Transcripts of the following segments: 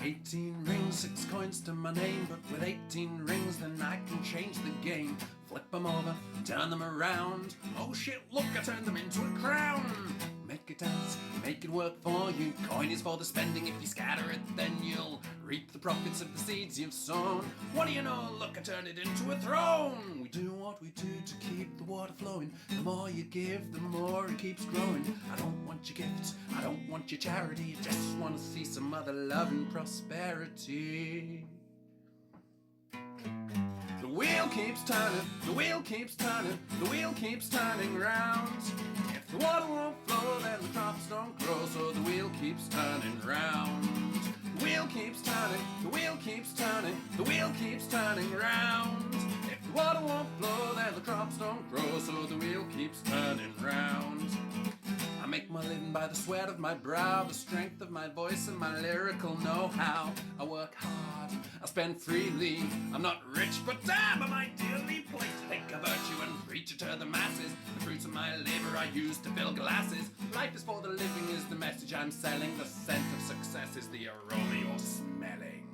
18 rings, 6 coins to my name, but with 18 rings then I can change the game. Flip them over, turn them around. Oh shit, look, I turned them into a crown. Make it dance, make it work for you. Coin is for the spending, if you scatter it then you'll reap the profits of the seeds you've sown. What do you know, look, I turned it into a throne. We do what we do to keep the water flowing. The more you give, the more it keeps growing. I don't want your gifts, I don't want your charity. I just want to see some other love and prosperity. The wheel keeps turning, the wheel keeps turning, the wheel keeps turning round. If the water won't flow, then the crops don't grow, so the wheel keeps turning round. The wheel keeps turning, the wheel keeps turning, the wheel keeps turning round. If the water won't flow, then the crops don't grow, so the wheel keeps turning round. I make my living by the sweat of my brow, the strength of my voice and my lyrical know-how. I work hard, I spend freely. I'm not rich, but damn, am I dearly placed to think of virtue and preach it to the masses. The fruits of my labor I use to fill glasses. Life is for the living is the message I'm selling. The scent of success is the aroma you're smelling.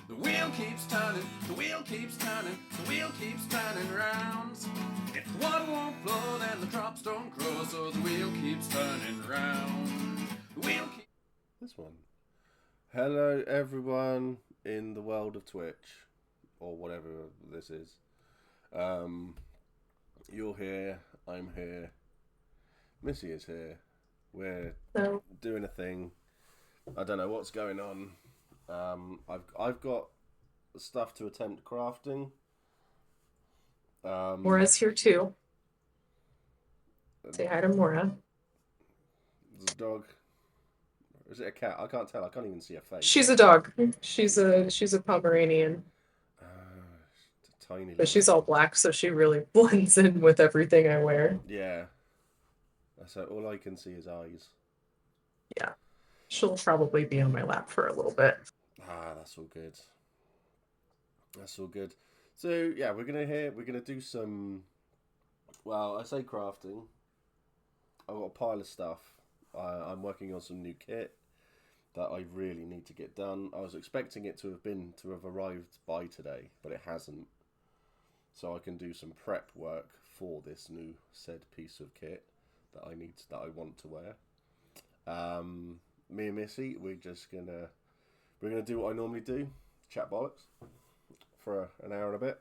The wheel keeps turning, the wheel keeps turning, the wheel keeps turning round. If the water won't flow, then the crops don't grow, so the wheel keeps turning round. The wheel keeps... This one. Hello everyone in the world of Twitch, or whatever this is. You're here, I'm here, Missy is here. We're doing a thing. I don't know what's going on. I've got stuff to attempt crafting. Mora's here too. Say hi to Mora. There's a dog. Or is it a cat? I can't tell. I can't even see a face. She's a dog. She's a Pomeranian. It's a tiny. But she's all black, so she really blends in with everything I wear. Yeah. So all I can see is eyes. Yeah. She'll probably be on my lap for a little bit. That's all good. That's all good. So yeah, we're gonna do some. Well, I say crafting. I've got a pile of stuff. I'm working on some new kit that I really need to get done. I was expecting it to have arrived by today, but it hasn't. So I can do some prep work for this new said piece of kit that I want to wear. Me and Missy, we're gonna do what I normally do, chat bollocks for an hour and a bit,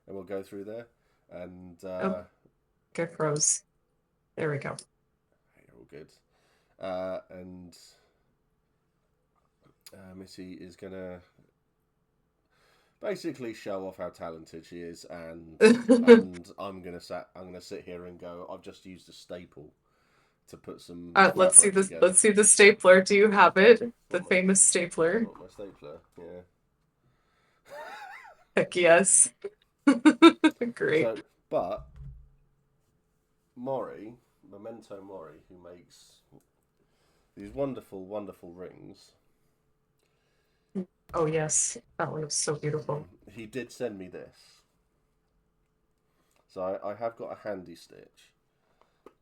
and we'll go through there. And Get froze. There we go. You're all good. And Missy is gonna basically show off how talented she is, and and I'm gonna sit here and go, I've just used a staple to put some. Let's see this. Let's see the stapler. Do you have it? The famous stapler. Not my stapler. Yeah. Heck yes. Great. So, but Memento Mori, who makes these wonderful, wonderful rings. Oh yes, that one was so beautiful. He did send me this, so I have got a handy stitch.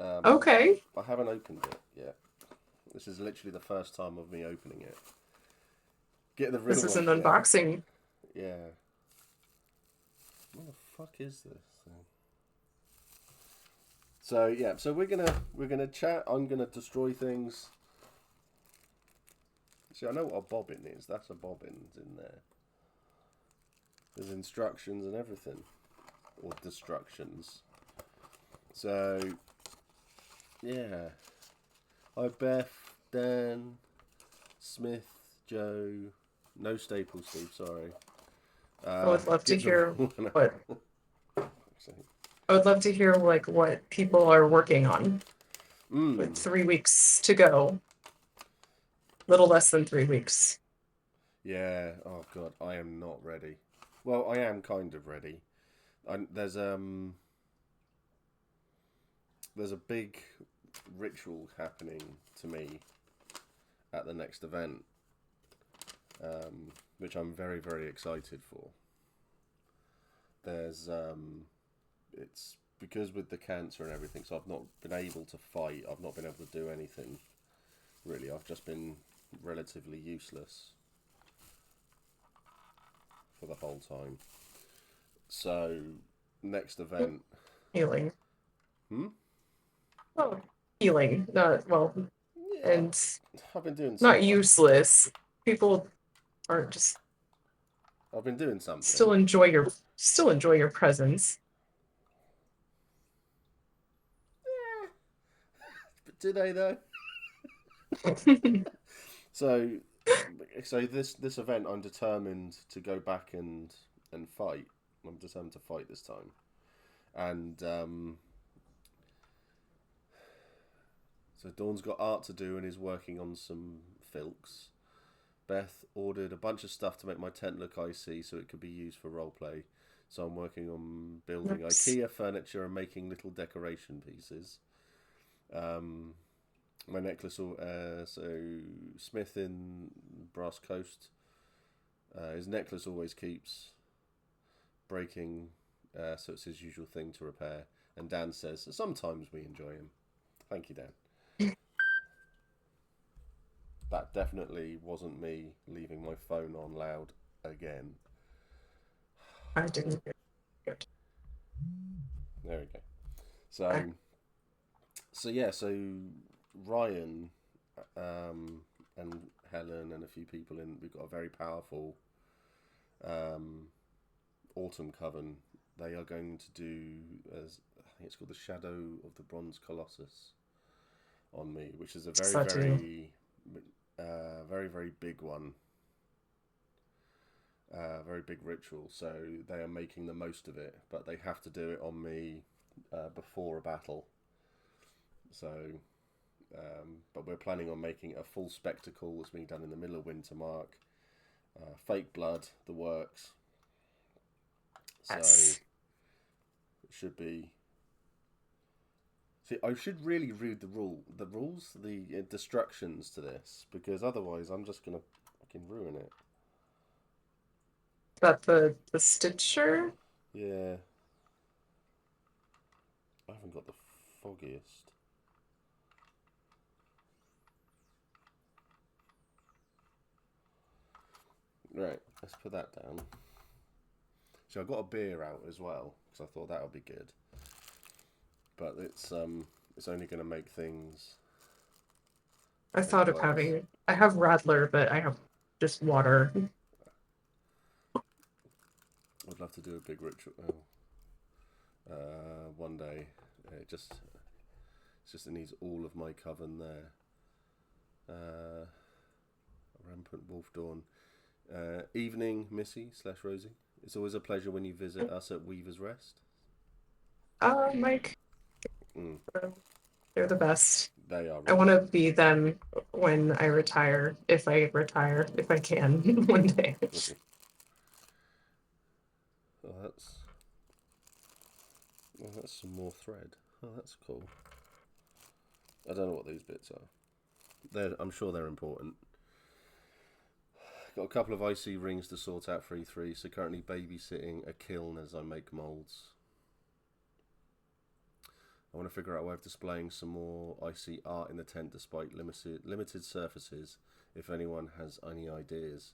Okay. I haven't opened it yet. This is literally the first time of me opening it. Get the ring. This is an unboxing. Yeah. What the fuck is this thing? So yeah, so we're gonna chat. I'm gonna destroy things. See, I know what a bobbin is. That's a bobbin's in there. There's instructions and everything, or destructions. So yeah, hi Beth, Dan, Smith, Joe. No Staples, Steve. Sorry. I would love to hear what. I would love to hear like what people are working on. With 3 weeks to go. Little less than 3 weeks. Yeah. Oh god, I am not ready. Well, I am kind of ready. There's a big ritual happening to me at the next event, which I'm very, very excited for. There's it's because with the cancer and everything, so I've not been able to fight. I've not been able to do anything really. I've just been relatively useless for the whole time. So, next event. Healing. Hmm? Oh, healing. Well, Yeah, and I've been doing not something. useless. People aren't just I've been doing something. still enjoy your presence. But do they though? So, this event, I'm determined to go back and fight. I'm determined to fight this time, and so Dawn's got art to do and is working on some filks. Beth ordered a bunch of stuff to make my tent look icy so it could be used for roleplay. So I'm working on building IKEA furniture and making little decoration pieces. My necklace, so Smith in Brass Coast, his necklace always keeps breaking, so it's his usual thing to repair. And Dan says, sometimes we enjoy him. Thank you, Dan. That definitely wasn't me leaving my phone on loud again. I didn't get it. There we go. So Ryan and Helen and a few people we've got a very powerful Autumn Coven. They are going to do, as I think it's called, the Shadow of the Bronze Colossus on me, which is a very, very big one. Very big ritual. So they are making the most of it, but they have to do it on me before a battle. So, but we're planning on making a full spectacle that's being done in the middle of Wintermark. Fake blood, the works. So, it should be... See, I should really read the rules, the instructions to this, because otherwise I'm just going to fucking ruin it. That the Stitcher? Yeah. I haven't got the foggiest. Right, let's put that down. So I got a beer out as well because I thought that would be good, but it's only going to make things. I thought of having. I have Radler, but I have just water. I'd love to do a big ritual. One day. It needs all of my coven there. Rampant Wolf Dawn. Evening, Missy / Rosie. It's always a pleasure when you visit us at Weaver's Rest. Mike. They're the best. They are. Really I want to be them when I retire, if I can, one day. Oh, that's some more thread. Oh, that's cool. I don't know what these bits are. I'm sure they're important. Got a couple of icy rings to sort out for E3, so currently babysitting a kiln as I make moulds. I want to figure out a way of displaying some more icy art in the tent despite limited surfaces, if anyone has any ideas.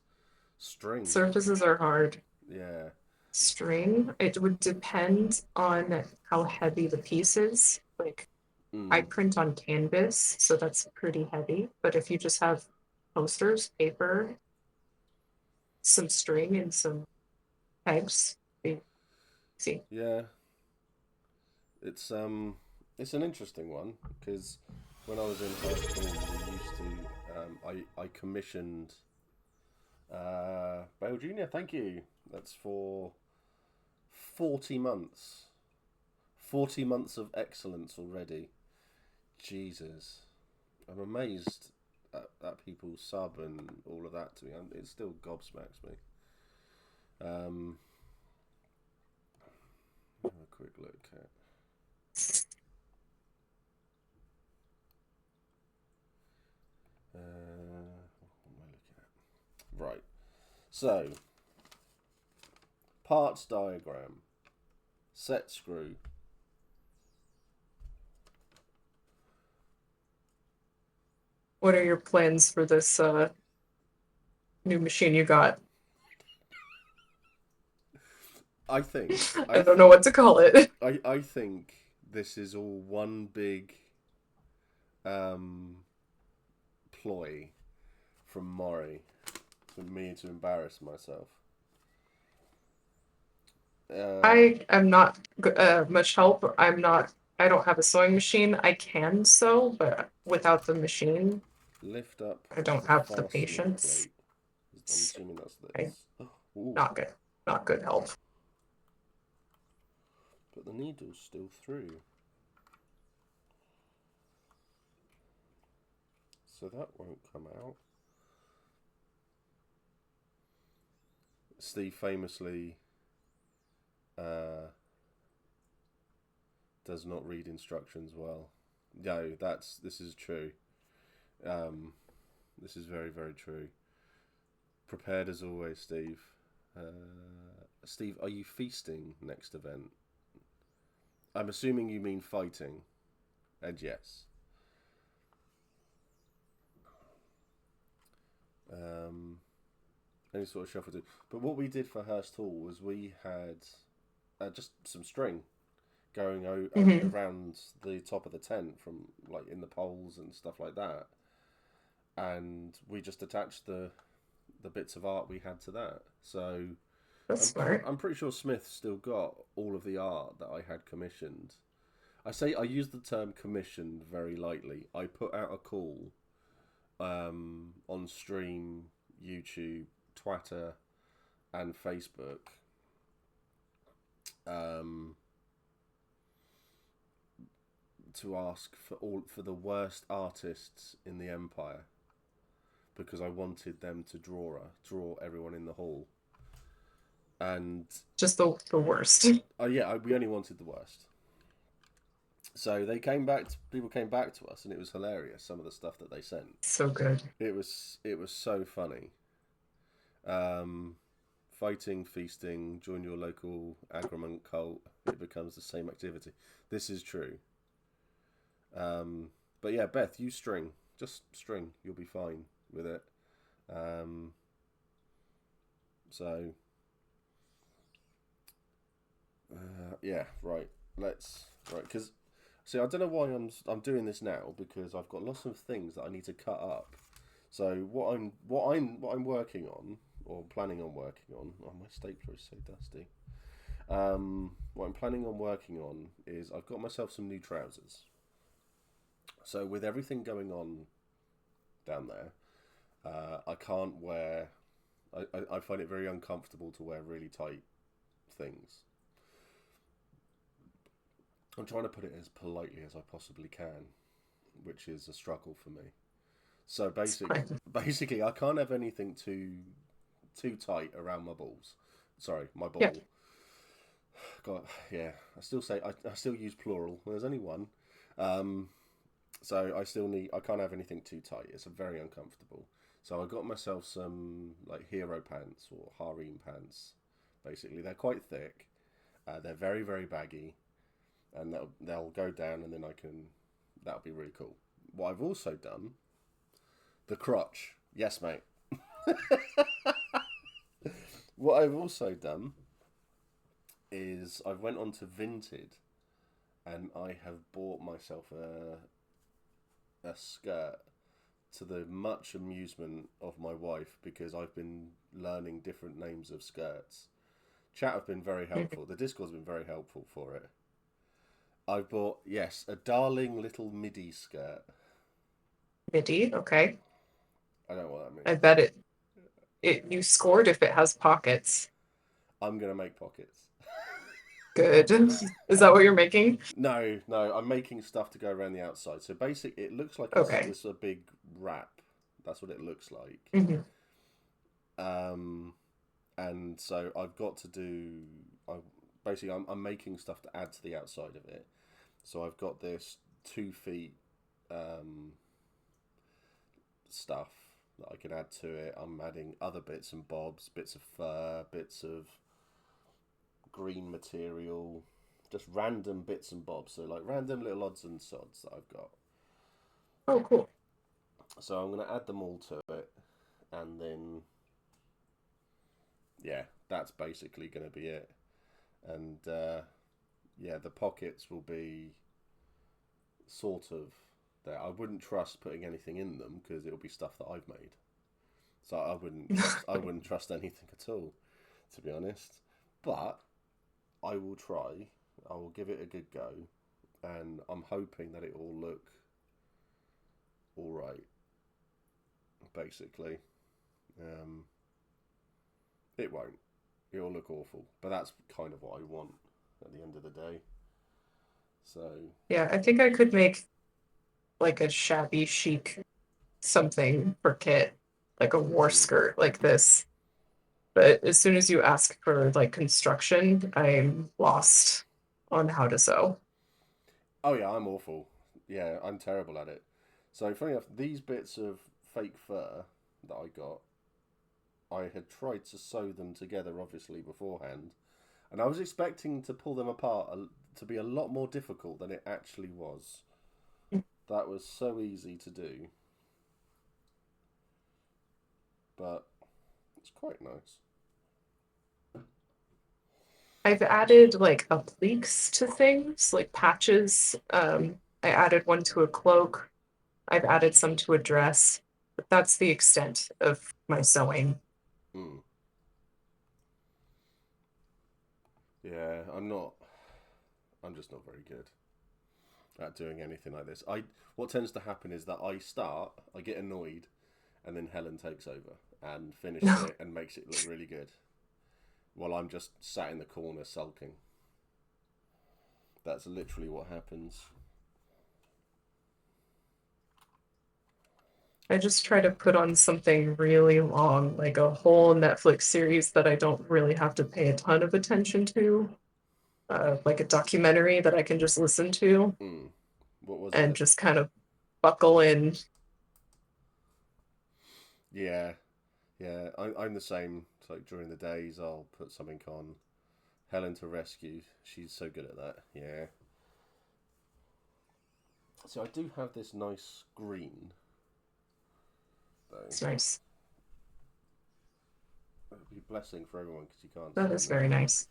String. Surfaces are hard. Yeah. String, it would depend on how heavy the piece is. Like, I print on canvas, so that's pretty heavy. But if you just have posters, paper, some string, and some pegs, see. Yeah. It's an interesting one because when I was in high school, we used to. I commissioned. Bale Junior, thank you. That's for 40 months. 40 months of excellence already. Jesus, I'm amazed at people's sub and all of that to me. It still gobsmacks me. Have a quick look at. What am I looking at? Right. So, parts diagram, set screw. What are your plans for this new machine you got? I think I don't know what to call it. I think this is all one big um, ploy from Maury for me to embarrass myself. I am not much help. I don't have a sewing machine. I can sew, but without the machine, Lift up I don't the have the fastening patience. plate. I'm assuming that's I this. Ooh, not good. Not good help. but the needle's still through. So that won't come out. Steve famously does not read instructions well. No, this is true. Um, this is very, very true. Prepared as always, Steve. Steve, are you feasting next event? I'm assuming you mean fighting. And yes. Any sort of shuffle do. But what we did for Hurst Hall was we had just some string going Hmm. around the top of the tent from like in the poles and stuff like that, and we just attached the bits of art we had to that. So That's smart. I'm pretty sure Smith still got all of the art that I had commissioned. I use the term commissioned very lightly. I put out a call on stream, YouTube, Twitter, and Facebook um, to ask for the worst artists in the Empire because I wanted them to draw everyone in the hall. And Just the worst. we only wanted the worst. So people came back to us, and it was hilarious. Some of the stuff that they sent. So good. It was so funny. Um, Fighting, feasting, join your local agrement cult. It becomes the same activity. This is true. But yeah, Beth, you string. Just string. You'll be fine with it. Um, so, yeah, right. Because see, I don't know why I'm doing this now because I've got lots of things that I need to cut up. So what I'm working on or planning on working on. Oh, my stapler is so dusty. What I'm planning on working on is I've got myself some new trousers. So with everything going on down there, I can't wear. I find it very uncomfortable to wear really tight things. I'm trying to put it as politely as I possibly can, which is a struggle for me. So It's fine. basically, I can't have anything too tight around my balls. Sorry, my Yeah. ball. God, yeah. I still use plural. There's only one. Um, so I can't have anything too tight. It's very uncomfortable. So I got myself some like hero pants or harem pants. Basically, they're quite thick. They're very very baggy, and they'll go down, and then that'll be really cool. What I've also done, the crotch. Yes, mate. What I've also done is I've went on to Vinted, and I have bought myself a skirt to the much amusement of my wife because I've been learning different names of skirts. Chat have been very Mhm. helpful. The Discord's been very helpful for it. I've bought, yes, a darling little midi skirt. Midi. Okay. I don't know what that I means. bet it you scored if it has pockets. I'm going to make pockets. Good. Is that what you're making? No, I'm making stuff to go around the outside. So it looks like Okay. it's a big wrap. That's what it looks like. Hmm. Um, and so I've got to do. I'm making stuff to add to the outside of it. So I've got this 2 feet um, stuff that I can add to it. I'm adding other bits and bobs, bits of fur, bits of green material, just random bits and bobs. So like random little odds and sods that I've got. Oh, cool. So I'm going to add them all to it, and then yeah, that's basically going to be it. And yeah, the pockets will be sort of there. I wouldn't trust putting anything in them because it'll be stuff that I've made. So I wouldn't trust anything at all, to be honest. But I will try. I will give it a good go, and I'm hoping that it will look all right. Basically, um, it won't. It'll look awful, but that's kind of what I want at the end of the day. So, Yeah, I think I could make like a shabby chic something for Kit, like a war mm. skirt like this. But as soon as you ask for like construction, I'm lost on how to sew. Oh yeah, I'm awful. Yeah, I'm terrible at it. So funny enough, these bits of fake fur that I got, I had tried to sew them together, obviously beforehand, and I was expecting to pull them apart to be a lot more difficult than it actually was. That was so easy to do, but it's quite nice. I've added like appliques to things, like patches. I added one to a cloak. I've added some to a dress, but that's the extent of my sewing. Mm. Yeah, I'm not. I'm just not very good at doing anything like this. What tends to happen is that I start, I get annoyed, and then Helen takes over and finishes it and makes it look really good, while I'm just sat in the corner sulking. That's literally what happens. I just try to put on something really long, like a whole Netflix series that I don't really have to pay a ton of attention to, like a documentary that I can just listen to Mm. What was and it? just kind of buckle in. Yeah, yeah. I'm the same. It's like during the days, I'll put something on. Helen to rescue. She's so good at that. Yeah. So I do have this nice green, though. It's nice. It'll be a blessing for everyone because you can't That see is me. very nice.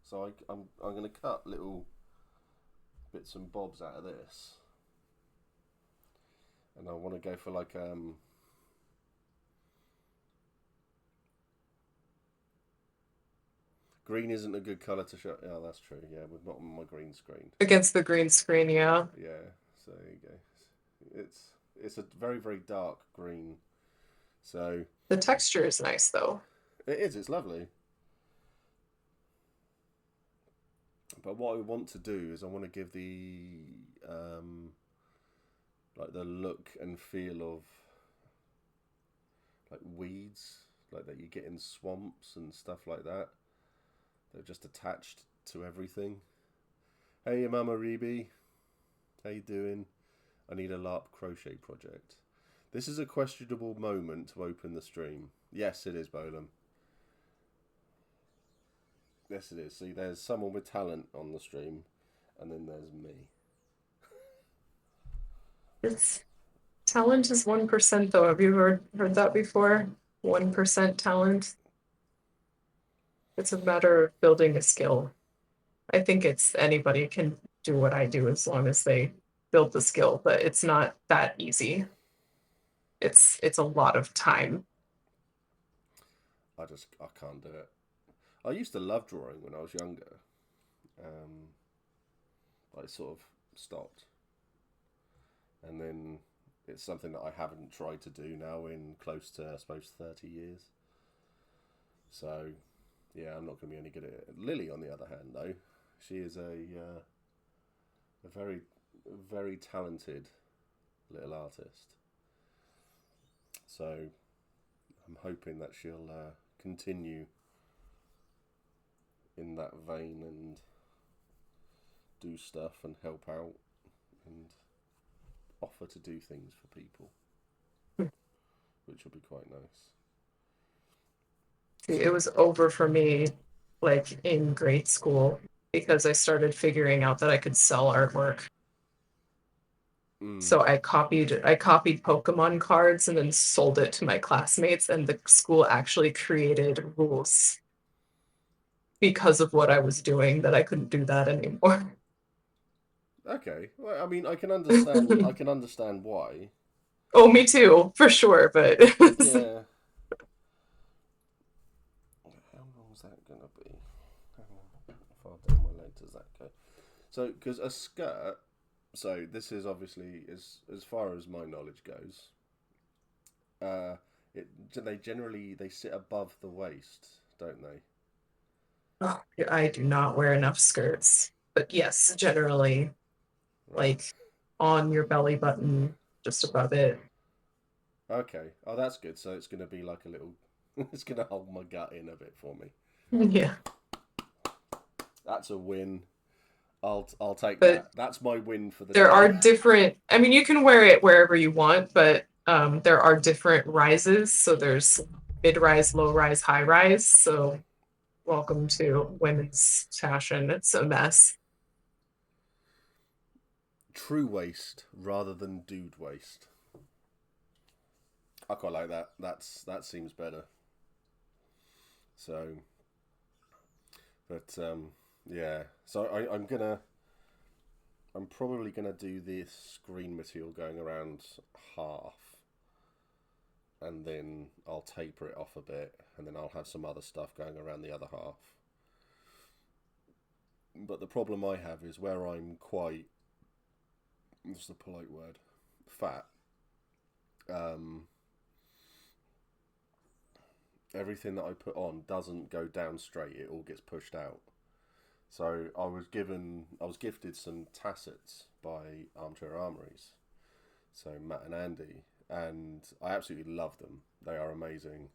So I'm going to cut little bits and bobs out of this, and I want to go for like green isn't a good color to show. Yeah, that's true. Yeah, we're not on my green screen. Against the green screen, yeah. Yeah, so there you go. It's a very very dark green. So The texture is nice though. it is. It's lovely. But what I want to do is I want to give the like the look and feel of like weeds, like that you get in swamps and stuff like that. They're just attached to everything. Hey, Mama Rebe, how you doing? I need a LARP crochet project. This is a questionable moment to open the stream. Yes, it is, Bolam. Yes, it is. See, there's someone with talent on the stream, and then there's me. It's talent is 1% though. Have you heard that before? 1% talent. It's a matter of building a skill. I think it's anybody can do what I do as long as they build the skill, but it's not that easy. It's a lot of time. I can't do it. I used to love drawing when I was younger. Um, I sort of stopped, and then it's something that I haven't tried to do now in close to I suppose 30 years. So yeah, I'm not going to be any good at it. Lily, on the other hand, though, she is a very very talented little artist. So I'm hoping that she'll continue in that vein and do stuff and help out and offer to do things for people, which will be quite nice. It was over for me like in grade school because I started figuring out that I could sell artwork. So I copied Pokemon cards and then sold it to my classmates, and the school actually created rules because of what I was doing that I couldn't do that anymore. Okay. Well, I mean, I can understand. I can understand why. Oh, me too, for sure, but Yeah. How long is that gonna be? Hang on. How far down my leg does that go? So, because a skirt. So this is obviously as far as my knowledge goes. Uh, it they generally they sit above the waist, don't they? oh, I do not wear enough skirts. But yes, generally, Right. like on your belly button, just above it. Okay. Oh, that's good. So it's gonna be like a little. It's gonna hold my gut in a bit for me. Yeah. That's a win. I'll take But that. That's my win for the there day. are different, I mean, you can wear it wherever you want, but there are different rises. So there's mid rise, low rise, high rise. So welcome to women's fashion. It's a mess. True waist rather than dude waist. I quite like that. That seems better. So, but yeah. So I'm probably gonna do this screen material going around half, and then I'll taper it off a bit, and then I'll have some other stuff going around the other half. But the problem I have is where I'm quite, what's the polite word, fat. Um, Everything that I put on doesn't go down straight; it all gets pushed out. So I was gifted some tassets by Armchair Armories, so Matt and Andy, and I absolutely love them. They are amazing.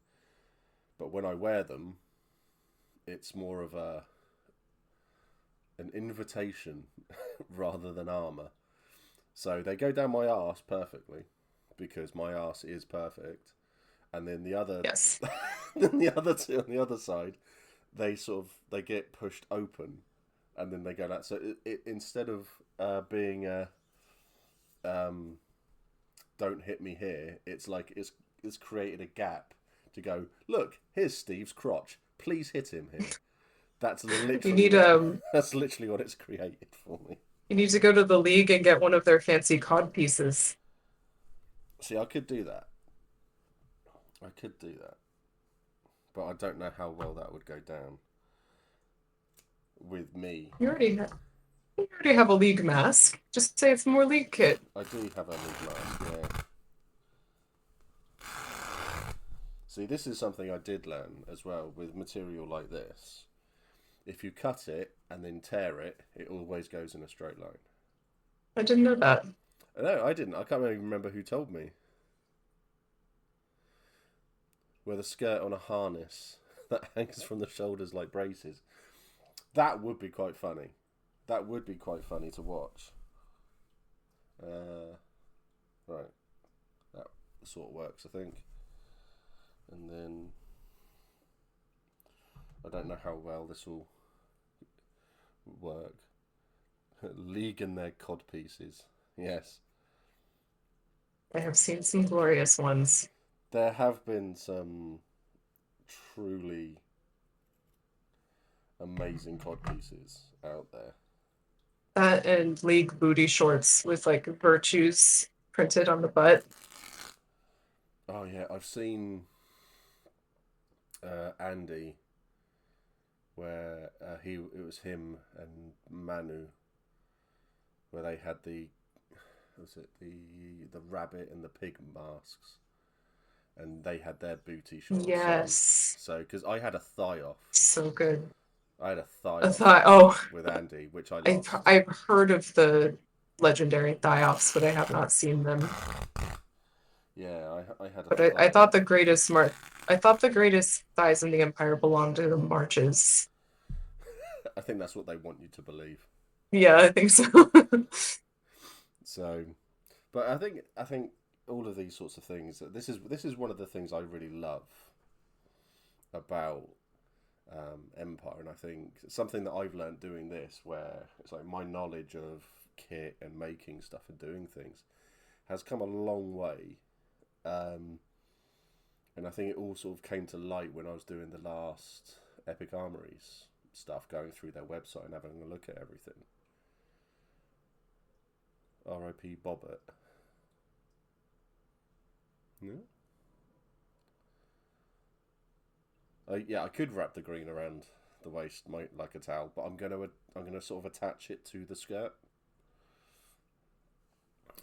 But when I wear them, it's more of an invitation rather than armor. So they go down my arse perfectly because my arse is perfect, and then the other, Yes. then the other two on the other side, they get pushed open, and then they go out. So instead of being a um, don't hit me here, it's like it's created a gap to go. Look, here's Steve's crotch. Please hit him here. That's You literally need what that's literally what it's created for me. you need to go to the league and get one of their fancy cod pieces. See, I could do that. I could do that, but I don't know how well that would go down with me. You already have a league mask. Just say it's more league kit. I do have a lead mask, yeah. See, this is something I did learn as well with material like this. If you cut it and then tear it, it always goes in a straight line. I didn't know that. No, I didn't. I can't even remember who told me. With a skirt on a harness that hangs from the shoulders like braces. That would be quite funny. That would be quite funny to watch. Right. That sort of works, I think. And then I don't know how well this will work. League and their cod pieces. Yes. I have seen some glorious ones. There have been some truly amazing cod pieces out there. That and league booty shorts with like virtues printed on the butt. Oh yeah, I've seen Andy where it was him and Manu where they had the rabbit and the pig masks, and they had their booty shorts on. Yes. So because I had a thigh off, So good. I had a thigh A off thigh. Oh, with Andy, which I I've lost. I've heard of the legendary thigh-offs, but I have not seen them. Yeah, I had a But I thigh thought off. the greatest thighs in the Empire belonged to the marches. I think that's what they want you to believe. Yeah, I think so. So, but I think all of these sorts of things. This is one of the things I really love about Empire, and I think something that I've learned doing this, where it's like my knowledge of kit and making stuff and doing things, has come a long way. And I think it all sort of came to light when I was doing the last Epic Armories stuff, going through their website and having a look at everything. R.I.P. Bobbert. Yeah. Yeah, I could wrap the green around the waist like a towel, but I'm gonna sort of attach it to the skirt.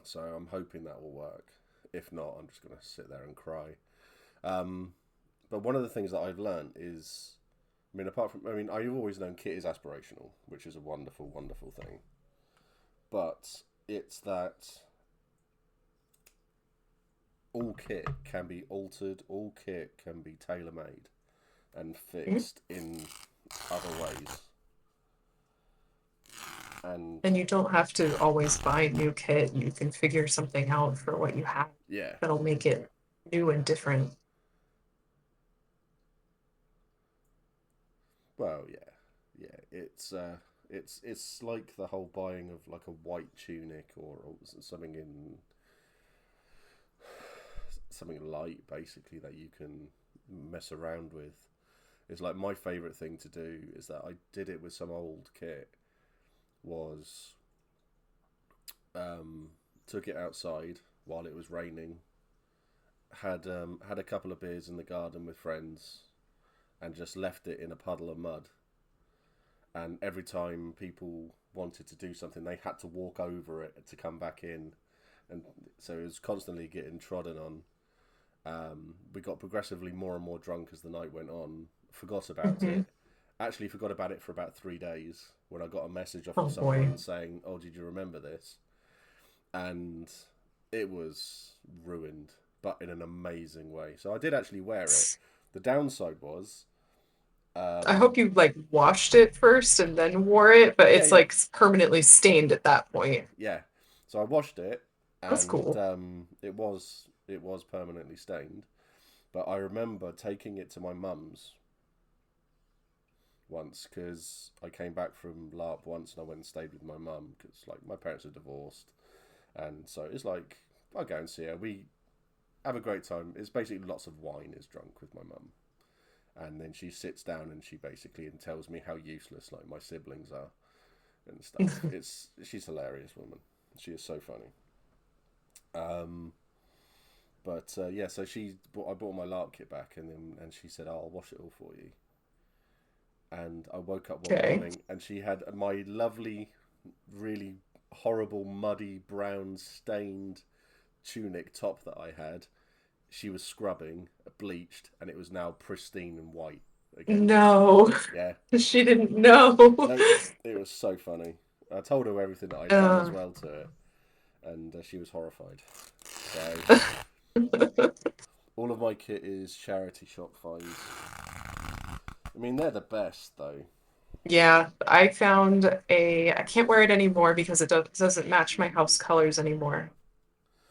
So I'm hoping that will work. If not, I'm just gonna sit there and cry. But one of the things that I've learned is, I've always known kit is aspirational, which is a wonderful, wonderful thing. But it's that all kit can be altered, all kit can be tailor-made and fixed in other ways. And you don't have to always buy new kit. You can figure something out for what you have. Yeah. That'll make it new and different. Well, yeah. It's like the whole buying of like a white tunic or something light, basically, that you can mess around with. It's like my favourite thing to do is that I did it with some old kit. Was took it outside while it was raining. Had a couple of beers in the garden with friends, and just left it in a puddle of mud. And every time people wanted to do something, they had to walk over it to come back in, and so it was constantly getting trodden on. We got progressively more and more drunk as the night went on. Forgot about it. Actually forgot about it for about 3 days when I got a message off of someone saying, "Oh, did you remember this?" And it was ruined, but in an amazing way. So I did actually wear it. The downside was, I hope you like washed it first and then wore it, but it's like permanently stained at that point. Yeah. So I washed it, and that's cool. It was permanently stained. But I remember taking it to my mum's once, because I came back from LARP once and I went and stayed with my mum, because like my parents are divorced, and so it's like I go and see her, we have a great time. It's basically lots of wine is drunk with my mum, and then she sits down and she basically tells me how useless like my siblings are and stuff. She's a hilarious woman. She is so funny. Yeah, so I bought my LARP kit back, and she said, "Oh, I'll wash it all for you." And I woke up one morning and she had my lovely, really horrible, muddy, brown, stained tunic top that I had. She was scrubbing, bleached, and it was now pristine and white again. No. Yeah. She didn't know. No, it was so funny. I told her everything that I'd done as well to it, and she was horrified. So all of my kit is charity shop finds. I mean, they're the best, though. Yeah, I can't wear it anymore because it doesn't match my house colors anymore.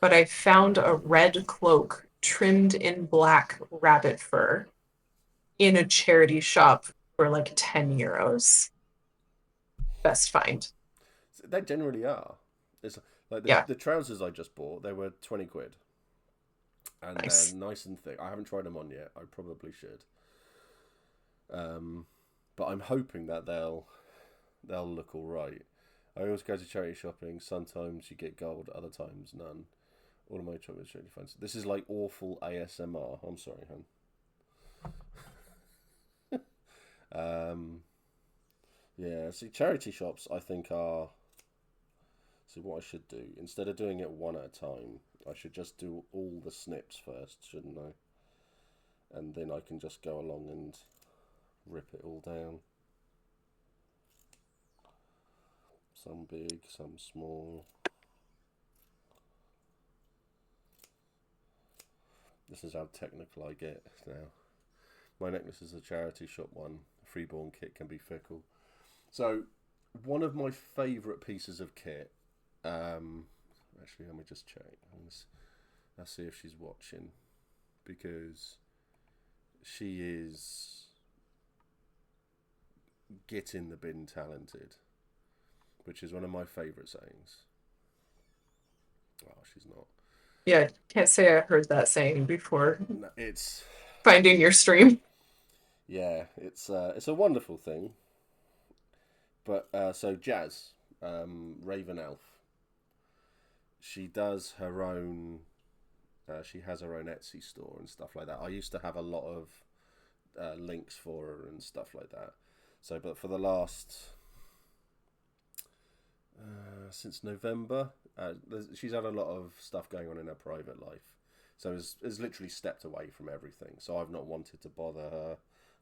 But I found a red cloak trimmed in black rabbit fur in a charity shop for like 10 euros. Best find. They generally are. It's like the trousers I just bought, they were 20 quid. And nice. They're nice and thick. I haven't tried them on yet. I probably should. But I'm hoping that they'll look all right. I always go to charity shopping. Sometimes you get gold, other times none. All of my chocolates charity finds. This is like awful ASMR. I'm sorry, hon. Yeah. See, charity shops I think are. See, what I should do, instead of doing it one at a time, I should just do all the snips first, shouldn't I? And then I can just go along and rip it all down. Some big, some small. This is how technical I get now. My necklace is a charity shop one. Freeborn kit can be fickle. So, one of my favourite pieces of kit. Actually, let me just check. I'll see if she's watching, because she is get in the bin talented, which is one of my favourite sayings. Oh, she's not. Yeah, can't say I heard that saying before No, it's finding your stream. yeah, it's a wonderful thing. But so Jazz, Raven Elf, she does her own. She has her own Etsy store and stuff like that. I used to have a lot of links for her and stuff like that. So, but for the last since November, she's had a lot of stuff going on in her private life. So has literally stepped away from everything. So I've not wanted to bother her.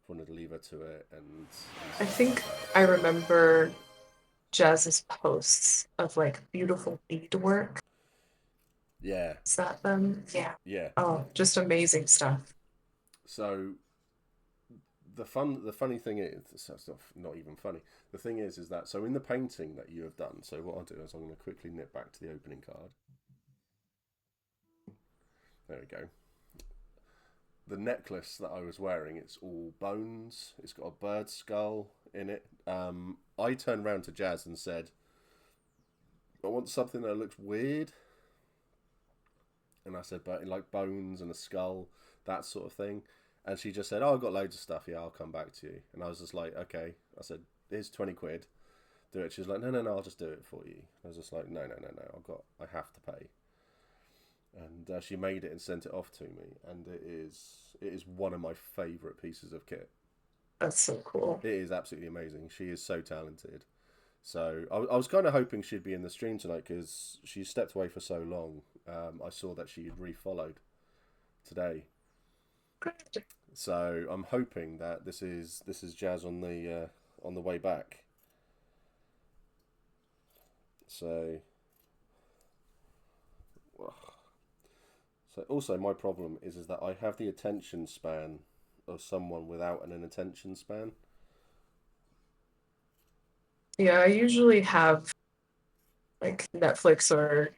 Wanted to leave her to it and I stuff like think that. I So remember Jazz's posts of like beautiful beadwork. yeah, Is that them? Yeah. yeah. Oh, just amazing stuff. So the funny thing is, that's not even funny. The thing is that so in the painting that you have done. So what I'll do is I'm going to quickly nip back to the opening card. There we go. The necklace that I was wearing, it's all bones. It's got a bird skull in it. I turned around to Jazz and said, I want something that looks weird. And I said, but like bones and a skull, that sort of thing. And she just said, oh, I've got loads of stuff. Yeah, I'll come back to you. And I was just like, okay. I said, here's 20 quid. Do it. She was like, no, I'll just do it for you. I was just like, no. I have to pay. And she made it and sent it off to me. And it is one of my favourite pieces of kit. That's so cool. It is absolutely amazing. She is so talented. So I was kind of hoping she'd be in the stream tonight because she stepped away for so long. I saw that she had refollowed today. Good. So I'm hoping that this is Jazz on the way back. So also my problem is that I have the attention span of someone without an attention span. Yeah, I usually have like Netflix or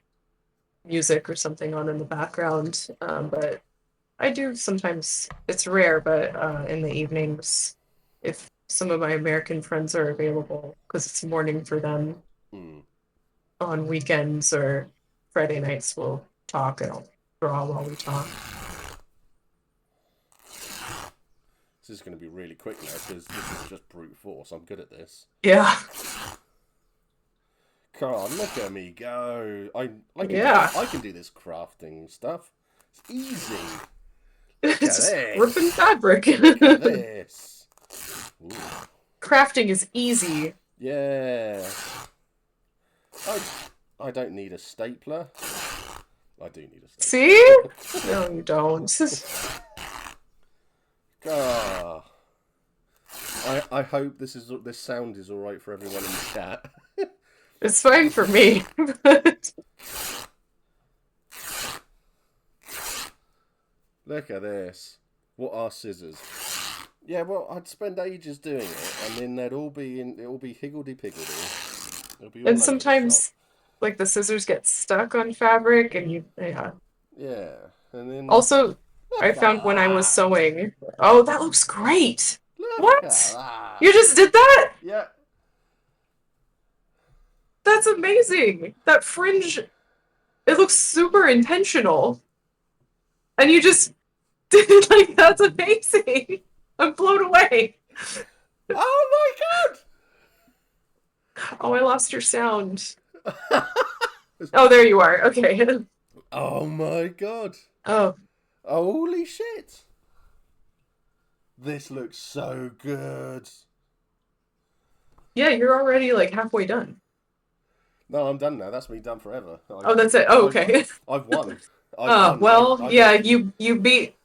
music or something on in the background. But I do sometimes, it's rare, but in the evenings, if some of my American friends are available, because it's morning for them Hmm. on weekends or Friday nights, we'll talk and I'll draw while we talk. This is going to be really quick now because this is just brute force. I'm good at this. Yeah. God, look at me go! Yeah. I can do this crafting stuff. It's easy. Look It's at just this. ripping fabric. Look at this. Ooh. Crafting is easy. Yeah. I don't need a stapler. I do need a stapler. See? No, you don't. God. I hope this sound is all right for everyone in the chat. It's fine for me. Look at this. What are scissors? Yeah, well, I'd spend ages doing it, and then it'll be higgledy-piggledy. It'll be all And over the shop. sometimes, like, the scissors get stuck on fabric, and yeah. Yeah, and then Also, I look found at when I was that. sewing, oh, that looks great. Look at What? that. You just did that? Yeah. That's amazing. That fringe, it looks super intentional. And you just did it like that's amazing. I'm blown away. Oh Oh, I lost your sound. my god. Oh, there you are. Okay. Oh my god. Oh, Holy shit. This looks so good. yeah, you're already like halfway done. No, I'm done now. That's me done forever. Oh, that's it. Oh, okay. I've won. I've Oh, won. well, I've yeah, literally...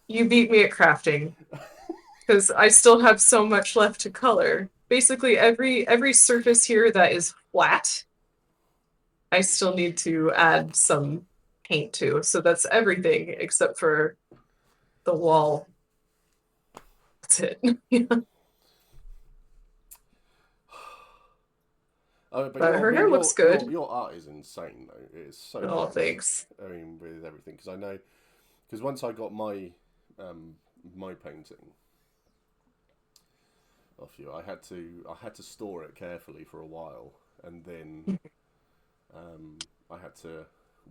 you beat me at crafting because I still have so much left to color. Basically, every surface here that is flat, I still need to add some paint to. So that's everything except for the wall. That's it. Oh, But her hair looks good. Your art is insane though. It is so Oh, nice. thanks. I mean, with everything, because I know, because once I got my painting off you, I had to store it carefully for a while, and then I had to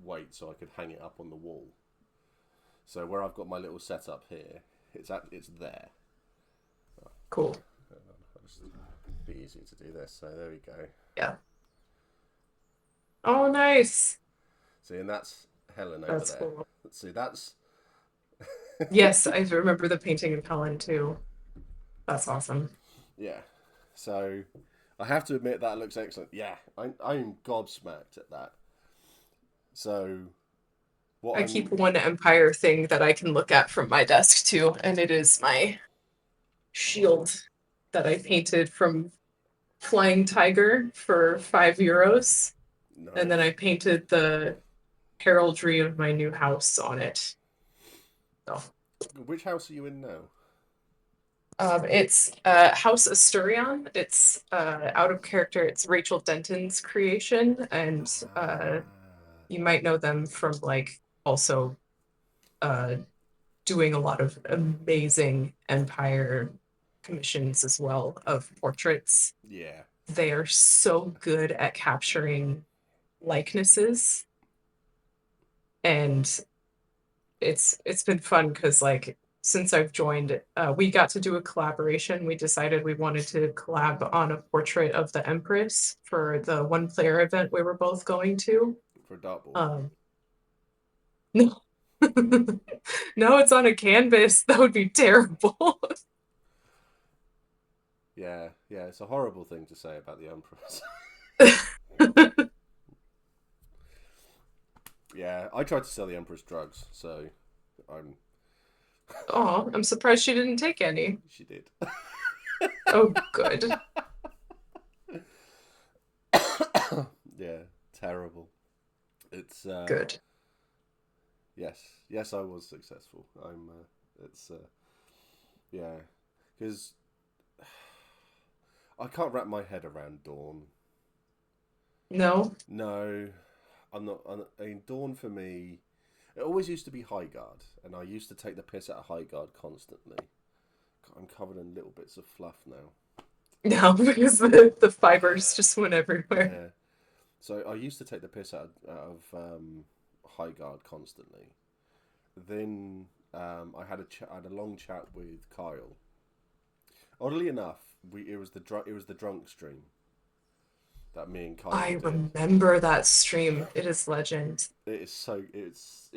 wait so I could hang it up on the wall So where I've got my little setup here, it's there. Cool. It'll be easy to do this. So there we go. Yeah. Oh, nice. See, and that's Helen over That's there. cool. See, that's Yes, I remember the painting of Helen too. That's awesome. yeah. So I have to admit that looks excellent. Yeah, I'm gobsmacked at that. So what I keep I'm one Empire thing that I can look at from my desk too, and it is my shield that I painted from Flying Tiger for €5. And then I nice. painted the heraldry of my new house on it. So Which house are you in now? it's House Asturion. It's out of character. It's Rachel Denton's creation, and Ah, you might know them from like also uh, doing a lot of amazing Empire commissions as well of portraits. yeah, They are so good at capturing likenesses, and it's been fun because like since I've joined, we got to do a collaboration. We decided we wanted to collab on a portrait of the Empress for the one player event we were both going to. for a dartboard. Um, no, no, it's on a canvas. That would be terrible. Yeah, yeah, it's a horrible thing to say about the Empress. Yeah, I tried to sell the Empress drugs, so I'm. Oh, I'm surprised she didn't take any. She did. Oh, good. Yeah, terrible. It's Good. yes, yes, I was successful. I'm. It's yeah, because I can't wrap my head around Dawn. No? No, I'm not. I mean, Dawn for me, it always used to be High Guard, and I used to take the piss out of High Guard constantly. I'm covered in little bits of fluff now. No, because the fibers just went everywhere. Yeah. So I used to take the piss out of High Guard constantly. Then I had I had a long chat with Kyle. Oddly enough, it was the drunk stream that me and Kyle I did. remember that stream. It is legend. It is so it's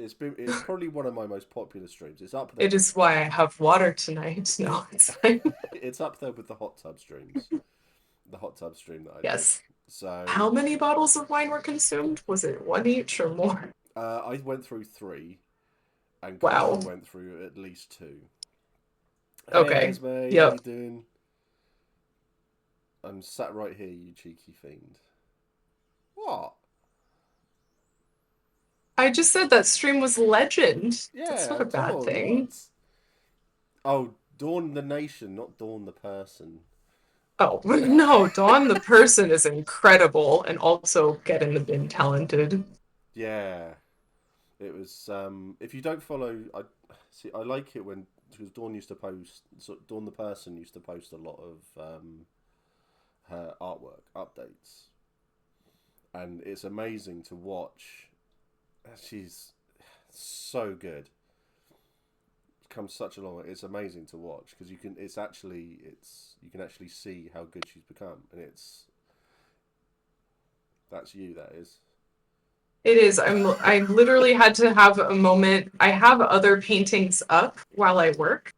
probably one of my most popular streams. It's up there It with is why I have water tonight. No, it's fine. it's up there with the hot tub streams. The hot tub stream that I did. Yes. So How many bottles of wine were consumed? Was it one each or more? I went through 3, and Kyle Wow. went through at least 2. Hey Okay. Esme, how you Yep. doing? I'm sat right here, you cheeky fiend. What? I just said that stream was legend. That's not Yeah, a bad Dawn, thing. what? Oh, Dawn the nation, not Dawn the person. Oh, no, Dawn the person is incredible and also get in the bin talented. Yeah, it was. If you don't follow, I see. I like it when because Dawn used to post. So Dawn the person used to post a lot of her artwork updates, and it's amazing to watch. She's so good. It's come such a long way. It's amazing to watch because you can. You can actually see how good she's become, and that's you. That is. It is. I literally had to have a moment. I have other paintings up while I work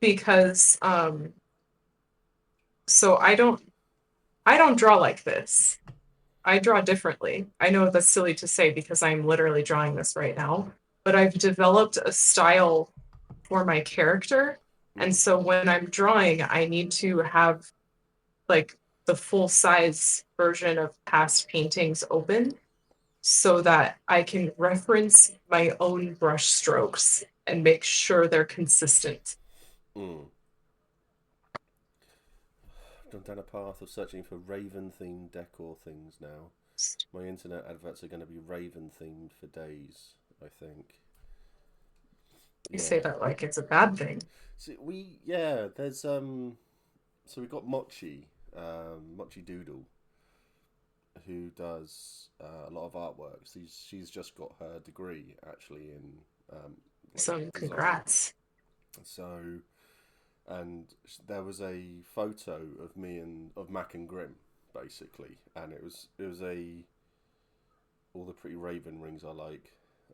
because so I don't draw like this. I draw differently. I know that's silly to say because I'm literally drawing this right now, but I've developed a style for my character. And Mm, so when I'm drawing, I need to have like the full size version of past paintings open so that I can reference my own brush strokes and make sure they're consistent. mm. I've gone down a path of searching for Raven themed decor things now. My internet adverts are going to be Raven themed for days, I think. You say Yeah. that like it's a bad thing. So yeah, there's so we got Mochi, Mochi Doodle, who does a lot of artwork. She's just got her degree actually in like Some design. congrats. So, and there was a photo of me and of Mac and Grim, basically, and it was a all the pretty raven rings I like.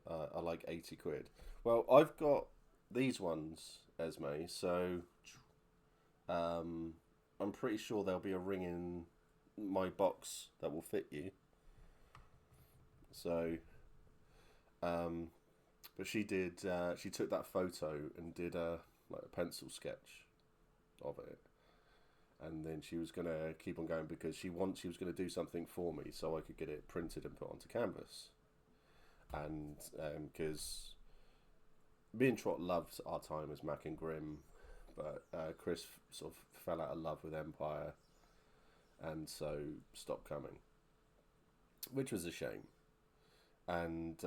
I like 80 quid. Well, I've got these ones, Esme. So, um, I'm pretty sure there'll be a ring in my box that will fit you. So, um, but she did. She took that photo and did a like a pencil sketch of it, and then she was gonna keep on going because she was gonna do something for me so I could get it printed and put onto canvas. And because me and Trot loved our time as Mac and Grim, but Chris sort of fell out of love with Empire, and so stopped coming, which was a shame. And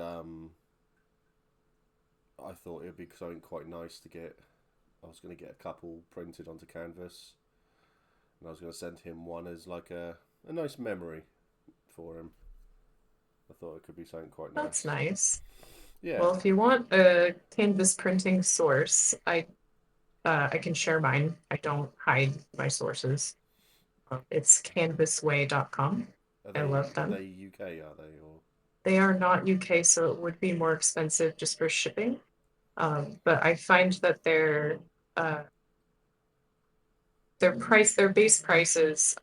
I thought it would be something quite nice to get. I was going to get a couple printed onto canvas, and I was going to send him one as like a nice memory for him. I thought it could be something quite That's nice. nice. Yeah. Well, if you want a canvas printing source, I can share mine. I don't hide my sources. It's canvasway.com. Are I they love them. UK? Are they or? They are not UK, so it would be more expensive just for shipping. But I find that uh, their base prices,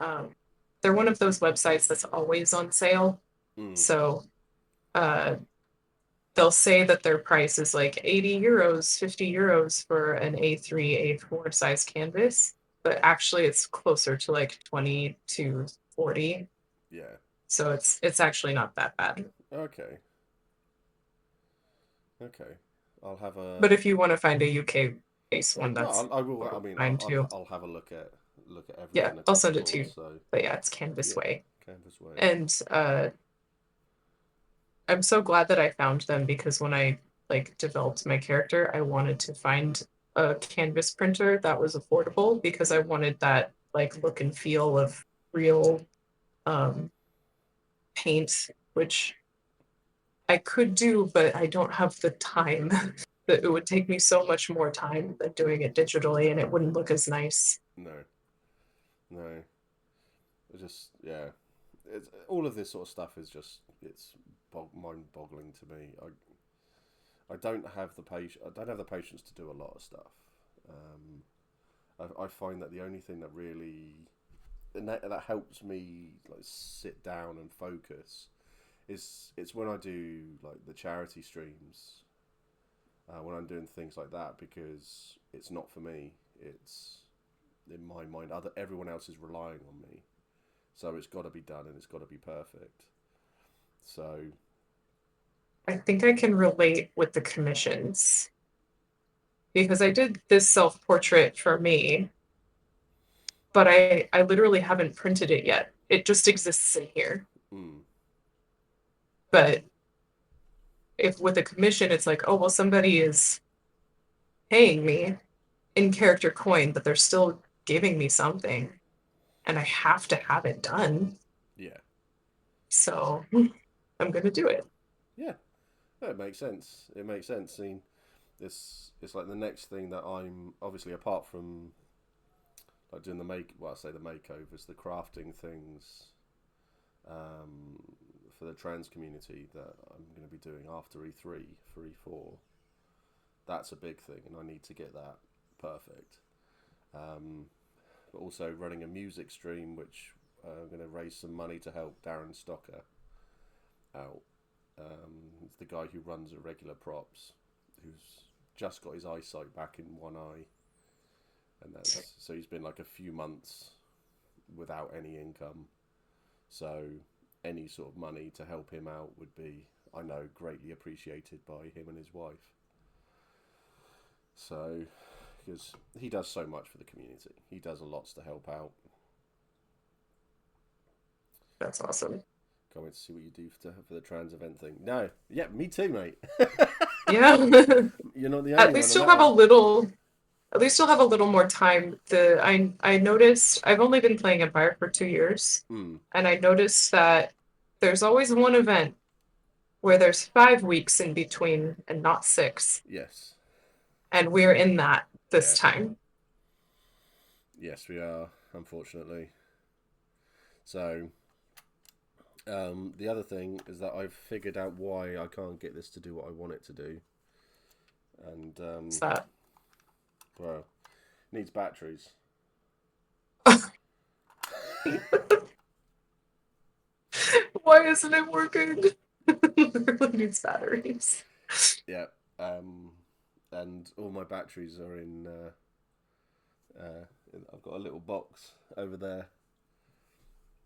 they're one of those websites that's always on sale. Mm, So uh, they'll say that their price is like 80 euros, 50 euros for an A3, A4 size canvas, but actually it's closer to like 20 to 40. yeah. So it's actually not that bad. Okay. Okay. I'll have a. But if you want to find a UK based one, No, that's I will. I mean, fine too. I'll have a look at Yeah, everything I'll across the send it to board. you. So But yeah, it's Canvas yeah, Way. Canvas Way. And I'm so glad that I found them because when I like developed my character, I wanted to find a canvas printer that was affordable because I Mm, wanted that like look and feel of real um paint, which I could do, but I don't have the time. That it would take me so much more time than doing it digitally and it wouldn't look as nice. no, no. It's just yeah. It's all of this sort of stuff is just it's mind-boggling to me. I don't have the patience. I don't have the patience to do a lot of stuff. I find that the only thing that really and that helps me like sit down and focus is it's when I do like the charity streams, when I'm doing things like that because it's not for me. It's in my mind. Everyone else is relying on me, so it's got to be done and it's got to be perfect. So I think I can relate with the commissions because I did this self portrait for me, but I literally haven't printed it yet. It just exists in here. mm, But if with a commission, it's like, oh, well, somebody is paying me in character coin, but they're still giving me something and I have to have it done. yeah, So I'm going to do it. yeah, it makes sense. It makes sense. I mean, it's like the next thing that I'm obviously apart from like doing I say the makeovers, the crafting things, um, for the trans community that I'm going to be doing after E3 for E4. That's a big thing, and I need to get that perfect. Um, but also running a music stream, which I'm going to raise some money to help Darren Stocker out. He's the guy who runs Irregular Props, who's just got his eyesight back in one eye, and that's so he's been like a few months without any income. So any sort of money to help him out would be, I know, greatly appreciated by him and his wife. So, because he does so much for the community, he does a lots to help out. That's awesome. Can't wait to see what you do for the trans event thing. No, yeah, me too, mate. Yeah. You're not the At only one least on you'll that have a one. little at least you'll have a little more time. I noticed I've only been playing Empire for 2 years, Hmm. and I noticed that there's always one event where there's 5 weeks in between and not six. Yes. and we're in that this Yeah. time. Yes, we are, unfortunately. So, the other thing is that I've figured out why I can't get this to do what I want it to do. And, What's that? well, it needs batteries. Why isn't it working? It really needs batteries. Yeah. And all my batteries are in, I've got a little box over there.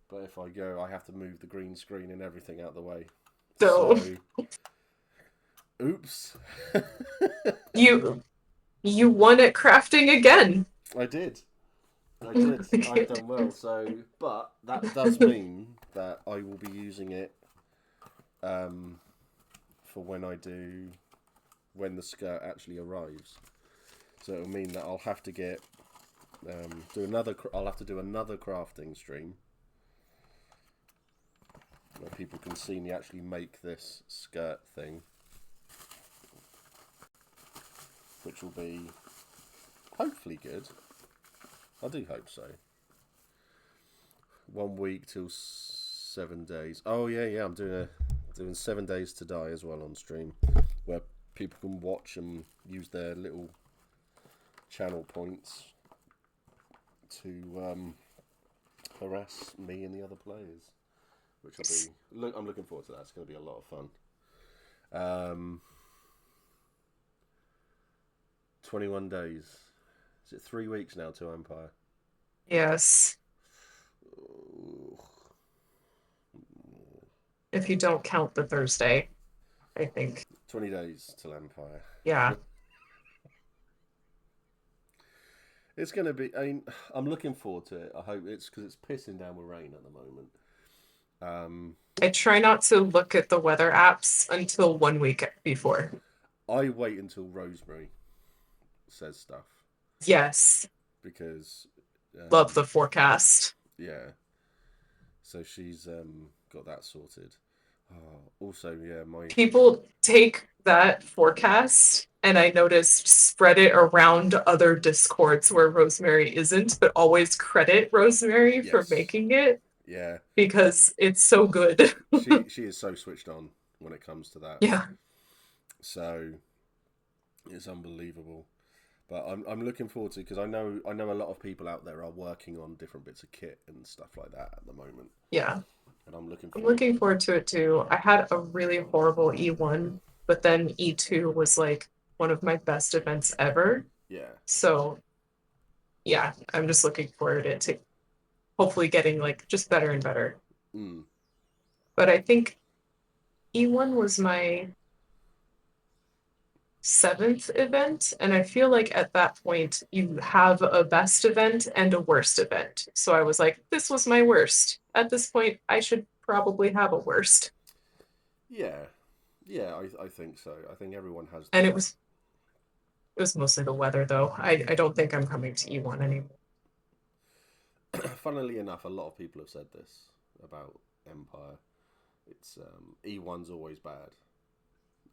But if I go, I have to move the green screen and everything out of the way. So So, oops. you won at crafting again. I did. I've done well. So, but that does mean that I will be using it for when the skirt actually arrives. So it'll mean that I'll have to get I'll have to do another crafting stream where people can see me actually make this skirt thing, which will be hopefully good. I do hope so. 1 week till 7 days. Oh yeah, I'm doing 7 days to die as well on stream, where people can watch and use their little channel points to harass me and the other players, which will be. I'm looking forward to that. It's going to be a lot of fun. 21 days. Is it 3 weeks now to Empire? Yes. If you don't count the Thursday, I think. 20 days till Empire. Yeah. It's going to be. I'm looking forward to it. I hope it's because it's pissing down with rain at the moment. I try not to look at the weather apps until 1 week before. I wait until Rosemary says stuff. Yes. Because love the forecast. Yeah. So she's got that sorted. Also, yeah, my people take that forecast and I noticed spread it around other discords where Rosemary isn't, but always credit Rosemary for making it. Yeah. Because it's so good. she is so switched on when it comes to that. Yeah. So it's unbelievable. But I'm looking forward to it because I know a lot of people out there are working on different bits of kit and stuff like that at the moment. Yeah. And I'm looking forward to it too. I had a really horrible E1, but then E2 was like one of my best events ever. Yeah. So yeah, I'm just looking forward to hopefully getting like just better and better. Mm. But I think E1 was my 7th event, and I feel like at that point you have a best event and a worst event. So I was like, this was my worst. At this point, I should probably have a worst. Yeah, I think so. I think everyone has. And it was mostly the weather, though. I don't think I'm coming to E1 anymore. Funnily enough, a lot of people have said this about Empire. It's E1's always bad.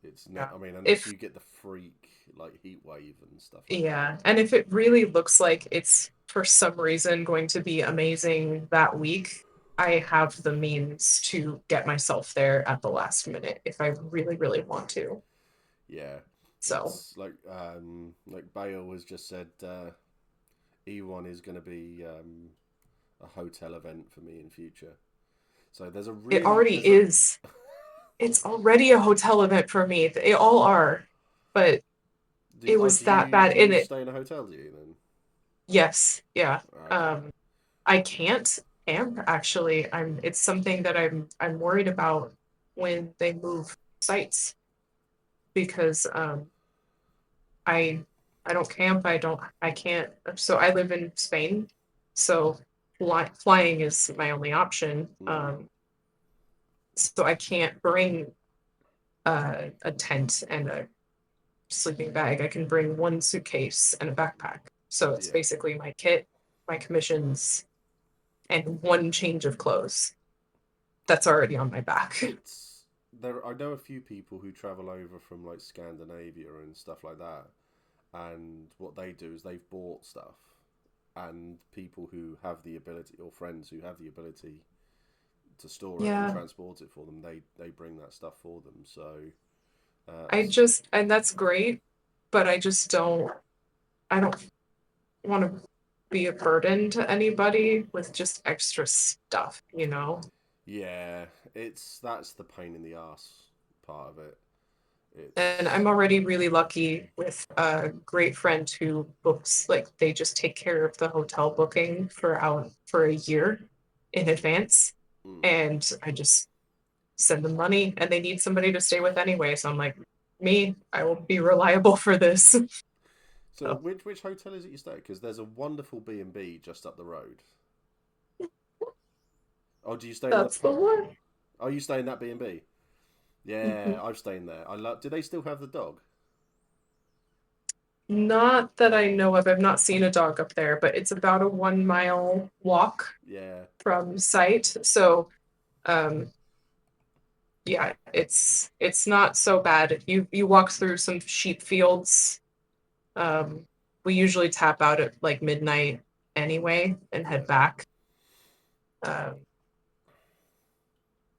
It's not. I mean, unless you get the freak like heat wave and stuff. Like that. And if it really looks like it's for some reason going to be amazing that week, I have the means to get myself there at the last minute if I really, really want to. Yeah. So it's like Bale has just said, E1 is going to be a hotel event for me in future. So there's a really. It already is. It's already a hotel event for me. They all are, but it was that bad. Do you stay in a hotel? Do you then? Yes. Yeah. Okay. I can't camp actually. It's something that I'm worried about when they move sites because I don't camp. I can't. So I live in Spain, so flying is my only option. So I can't bring a tent and a sleeping bag. I can bring one suitcase and a backpack. So it's basically my kit, my commissions, and one change of clothes that's already on my back. I know a few people who travel over from like Scandinavia and stuff like that, and what they do is they've bought stuff, and people who have the ability, or friends who have the ability to store it and Yeah. transport it for them, they bring that stuff for them. So And that's great, but I don't want to be a burden to anybody with just extra stuff, you know? yeah, that's the pain in the ass part of it. And It's I'm already really lucky with a great friend who books, like they just take care of the hotel booking for a year in advance. mm. And I just send them money and they need somebody to stay with anyway. So I'm like, me, I will be reliable for this. So So which hotel is it you stay at? Because there's a wonderful B&B just up the road. Oh, do you stay in the? that's the one. Oh, you stay in that B&B? Yeah, Mhm. I've stayed in there. I love. Do they still have the dog? Not that I know of. I've not seen a dog up there, but it's about a 1 mile walk Yeah, from site. So um yeah, it's not so bad. You walk through some sheep fields. Um, we usually tap out at like midnight anyway and head yeah, back. Um,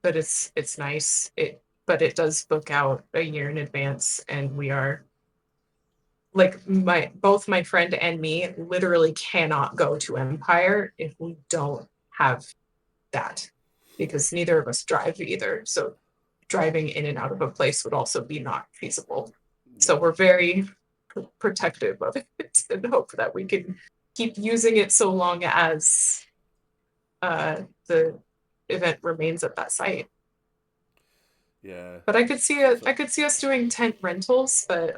but it's nice. But it does book out a year in advance, and we are like my both my friend and me literally cannot go to Empire if we don't have that because neither of us drive either. So driving in and out of a place would also be not feasible. So no, we're very protective of it and hope that we can keep using it so long as the event remains at that site. yeah. But So I could see us doing tent rentals, but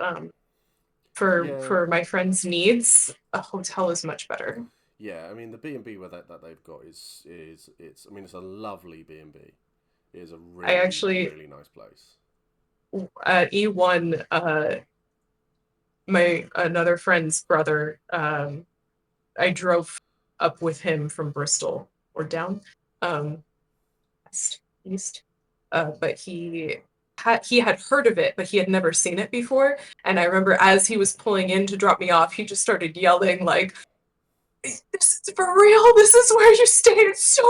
yeah, for my friends' needs, a hotel is much better. yeah. I mean, the B&B where that they've got is it's. I mean, it's a lovely B&B. It is a I really actually really nice place. at E1, my another friend's brother, I drove up with him from Bristol or down, um, west, east. But he had heard of it, but he had never seen it before. And I remember as he was pulling in to drop me off, he just started yelling like, "This is for real! This is where you stay! It's so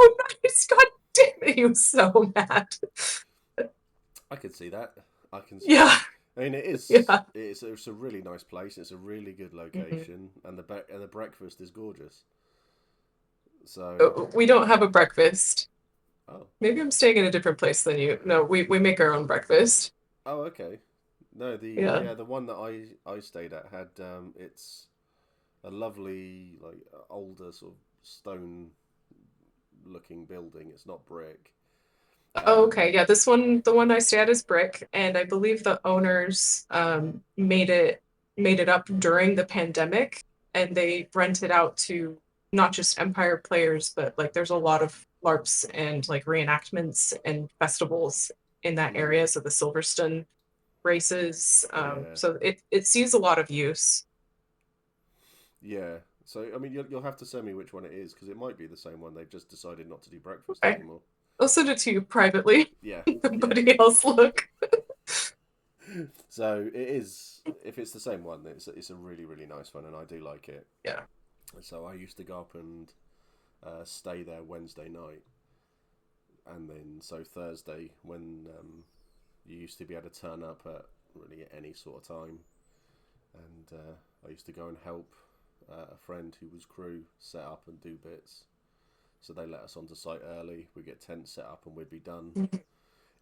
nice! God damn it!" He was so mad. I can see that. I can see that. Yeah, I mean, it is. yeah. It's a really nice place. It's a really good Mhm. location, and the breakfast is gorgeous. So, We don't have a breakfast. oh, Maybe I'm staying in a different place than you. No, we make our own breakfast. oh, okay. No, Yeah. the one that I stayed at had it's a lovely like older sort of stone looking building. It's not brick. Oh, okay. Um, Yeah, the one I stay at is brick, and I believe the owners made it up during the pandemic, and they rent it out to not just Empire players, but like there's a lot of LARPs and like reenactments and festivals in that area. So the Silverstone races, yeah, so it sees a lot of use. yeah. So I mean, you'll have to send me which one it is because it might be the same one. They've just decided not to do breakfast Okay, anymore. I'll send it to you privately. Yeah, yeah. Nobody else look. So it is. If it's the same one, it's a really really nice one, and I do like it. Yeah. So I used to go up and stay there Wednesday night, and then so Thursday when you used to be able to turn up at really any sort of time, and I used to go and help a friend who was crew set up and do bits. So they let us onto site early. We get tents set up and we'd be done.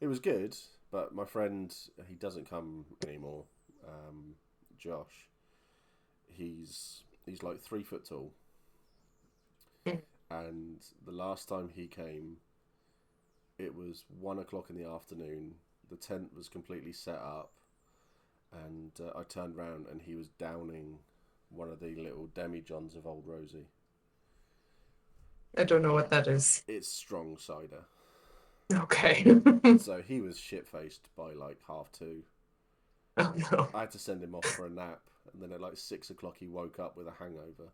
It was good, but my friend he doesn't come anymore. Josh, he's like 3 foot tall, and the last time he came, it was 1 o'clock in the afternoon. The tent was completely set up, and I turned round and he was downing one of the little demijohns of Old Rosie. I don't know what that is. It's strong cider. Okay. So he was shit faced by like 2:30. Oh no. I had to send him off for a nap, and then at like 6 o'clock he woke up with a hangover.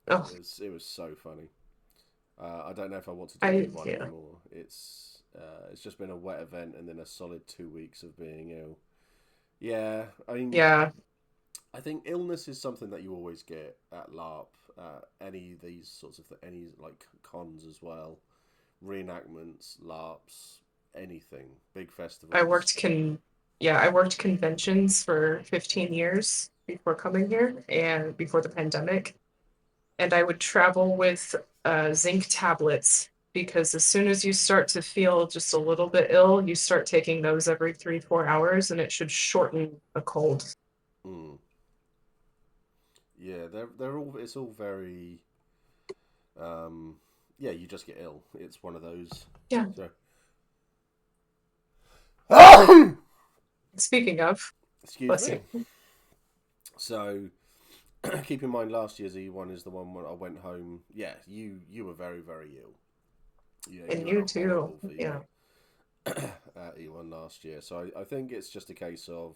Oh, It was so funny. I don't know if I want to do I E1 yeah. anymore. It's just been a wet event and then a solid 2 weeks of being ill. Yeah, I mean, Yeah. I think illness is something that you always get at LARP, any of these sorts of any like cons as well, reenactments, LARPs, anything, big I festivals. worked con yeah, I worked conventions for 15 years before coming here and before the pandemic. And I would travel with zinc tablets because as soon as you start to feel just a little bit ill, you start taking those every 3, 4 hours, and it should shorten a cold. Mm. Yeah, they're all. It's all very. Um, yeah, you just get ill. It's one of those. Yeah. So, Speaking of, excuse bless me. you. So, keep in mind, last year's E1 is the one when I went home. Yeah, you were very very ill. Yeah, And you had you a too. horrible fever Yeah. at E1 last year. So I think it's just a case of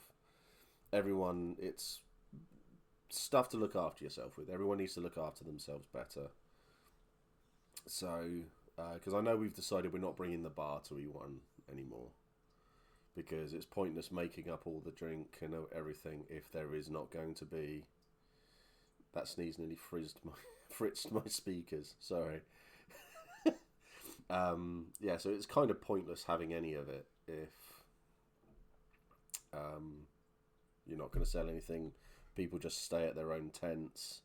everyone. It's stuff to look after yourself with. Everyone needs to look after themselves better. So, because I know we've decided we're not bringing the bar to E1 anymore because it's pointless making up all the drink and everything if there is not going to be. That sneeze nearly fritzed my speakers. Sorry. Yeah, so it's kind of pointless having any of it if um, you're not going to sell anything. People just stay at their own tents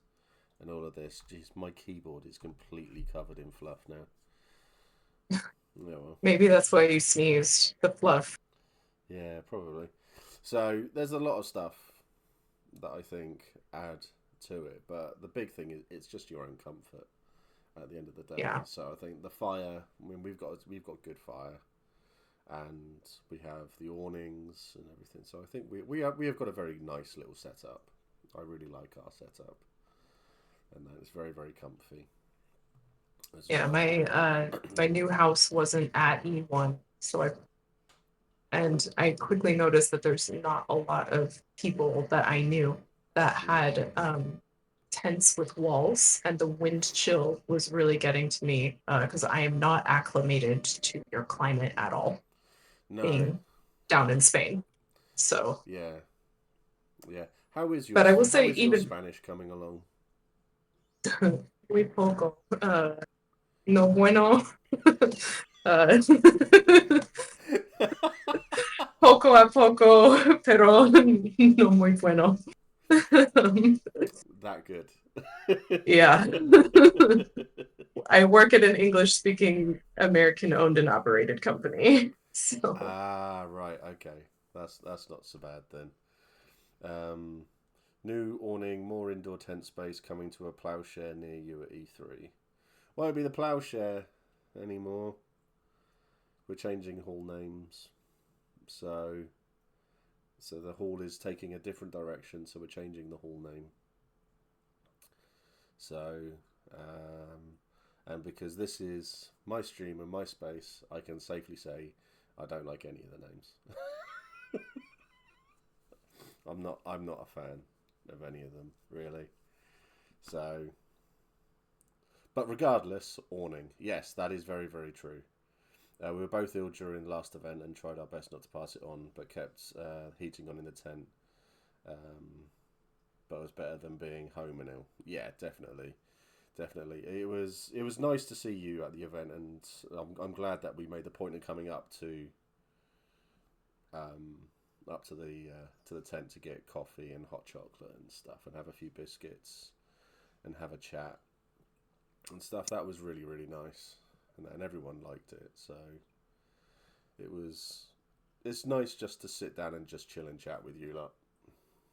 and all of this. Jeez, my keyboard is completely covered in fluff now. Yeah, well, Maybe that's why you sneezed. The fluff. yeah, probably. So there's a lot of stuff that I think add to it, but the big thing is it's just your own comfort at the end of the day. Yeah. So I think the fire. I mean, we've got good fire, and we have the awnings and everything. So I think we have got a very nice little setup. I really like our setup, and that is very very comfy as Yeah, well. my new house wasn't at E1, so I quickly noticed that there's not a lot of people that I knew that Mm. had tents with walls, and the wind chill was really getting to me because I am not acclimated to your climate at all, No, being down in Spain. So, yeah, yeah. How is but I will how say, is your even Spanish coming along? muy poco, no bueno, uh, poco a poco, pero no muy bueno. That good. Yeah. I work at an English speaking American owned and operated company. So Ah, right. Okay, that's not so bad then. Um, New awning, more indoor tent space coming to a ploughshare near you at E3. Won't be the ploughshare anymore. We're changing hall names, so the hall is taking a different direction. So we're changing the hall name. So, and because this is my stream and my space, I can safely say I don't like any of the names. I'm not a fan of any of them really. So, but regardless, awning. Yes, that is very very true. We were both ill during the last event and tried our best not to pass it on, but kept heating on in the tent. But it was better than being home and ill. Yeah, definitely, definitely. It was nice to see you at the event, and I'm glad that we made the point of coming um, up to the tent to get coffee and hot chocolate and stuff, and have a few biscuits, and have a chat and stuff. That was really really nice, and everyone liked it. So it was. It's nice just to sit down and just chill and chat with you lot.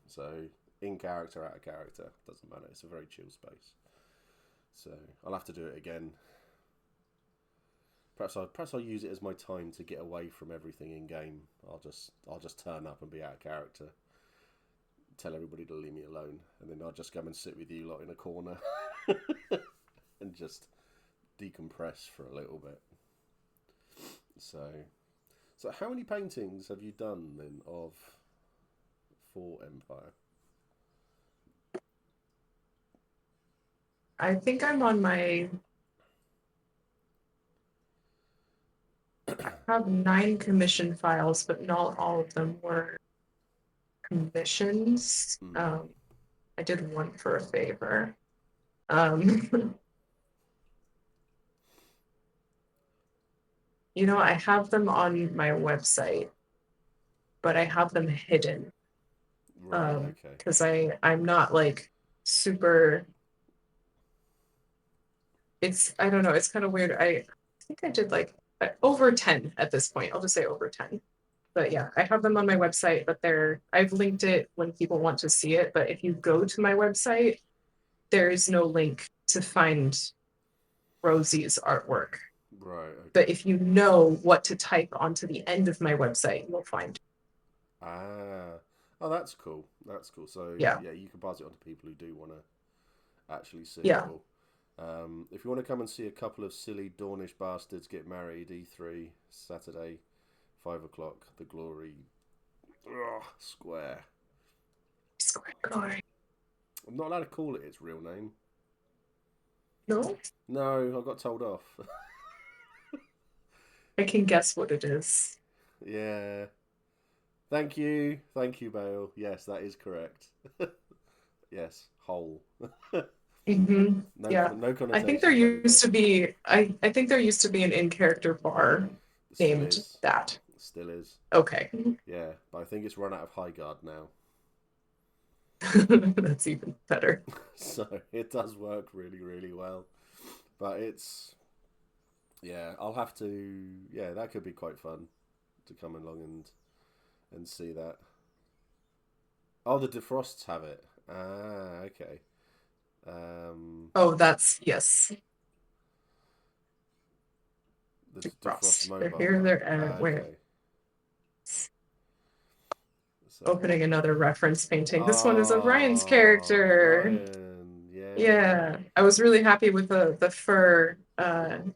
So in character, out of character, doesn't matter. It's a very chill space. So I'll have to do it again. Perhaps I'll use it as my time to get away from everything in game. I'll just turn up and be out of character. Tell everybody to leave me alone, and then I'll just come and sit with you lot in a corner and just decompress for a little bit. So how many paintings have you done then of for Empire? I think I'm on my I have 9 commission files, but not all of them were commissions. Mm. I did one for a favor. Um, I have them on my website, but I have them hidden. Right. Okay. Because I'm not like super. I don't know. It's kind of weird. I think I did like over 10 at this point. I'll just say over 10. But yeah, I have them on my website, but I've linked it when people want to see it. But if you go to my website, there is no link to find Rosie's artwork. Right. But Okay. if you know what to type onto the end of my website, you'll find. Ah. Oh, that's cool. That's cool. So Yeah. yeah, you can pass it on to people who do want to actually see it Yeah. all. If you want to come and see a couple of silly Dornish bastards get married, E3 Saturday, 5 o'clock. The Glory Square. Square glory. I'm not allowed to call it its real name. No, No, I got told off. I can guess what it is. Yeah. Thank you, Bale. Yes, that is correct. Yes, hole. Yeah. No I think there connotations added there. used to be I think there used to be an in-character bar Still named is. that. Still is. Okay. Yeah, but I think it's run out of high guard now. That's even better. So it does work really, really well. But it's yeah, I'll have to yeah, that could be quite fun to come along and see that. Oh, the Defrosts have it. Ah, okay. Oh, that's yes. The Defrost Defrost. They're mobile. here, they're Ah, where okay. So opening another reference painting. This one is of Ryan's oh, character. Ryan. Yeah. Yeah. I was really happy with the fur and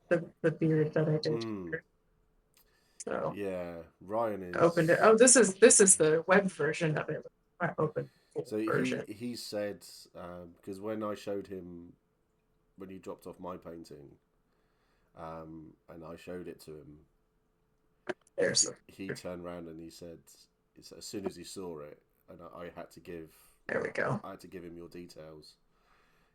the beard that I did Mm, here. So yeah. Ryan I opened it. is Oh, this is the web version of it. I opened the full so version. he said because when I showed him when he dropped off my painting and I showed it to him There's the he turned around and he said as soon as he saw it and I had to there we go. give him your details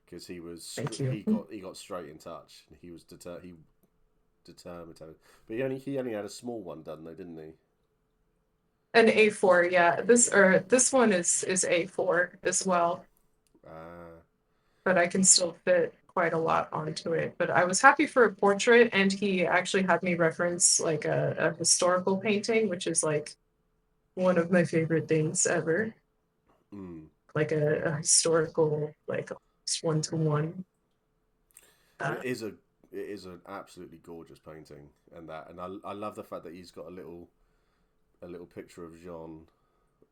because Thank you. he got straight in touch. He was determined to, but he only had a small one done though, didn't he? An A4, yeah. This one is A4 as well, Ah, but I can still fit quite a lot onto it. But I was happy for a portrait, and he actually had me reference like a historical painting, which is like one of my favorite things ever. mm. Like a historical, like one to one. It is a it is an absolutely gorgeous painting, and I love the fact that he's got a little picture of Jean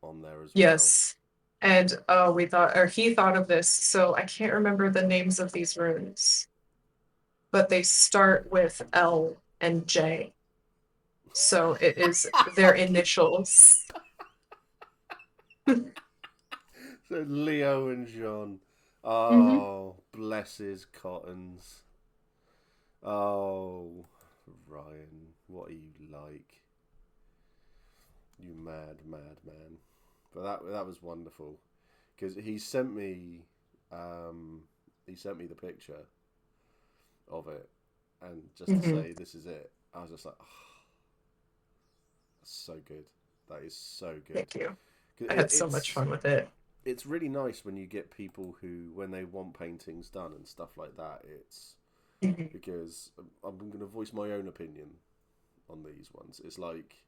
on there as well. Yes. And he thought of this, so I can't remember the names of these runes, but they start with L and J. So it is their initials. So Leo and Jean. Hmm. Oh, bless his cottons. Oh, Ryan, what are you like? You mad, mad man. But that was wonderful because he sent me the picture of it, and just to Hmm. say this is it, I was just like, oh, that's so good. That is so good. Thank you. 'Cause I had so much fun with it. it's really nice when you get people who, when they want paintings done and stuff like that, it's Hmm. because I'm going to voice my own opinion on these ones. It's like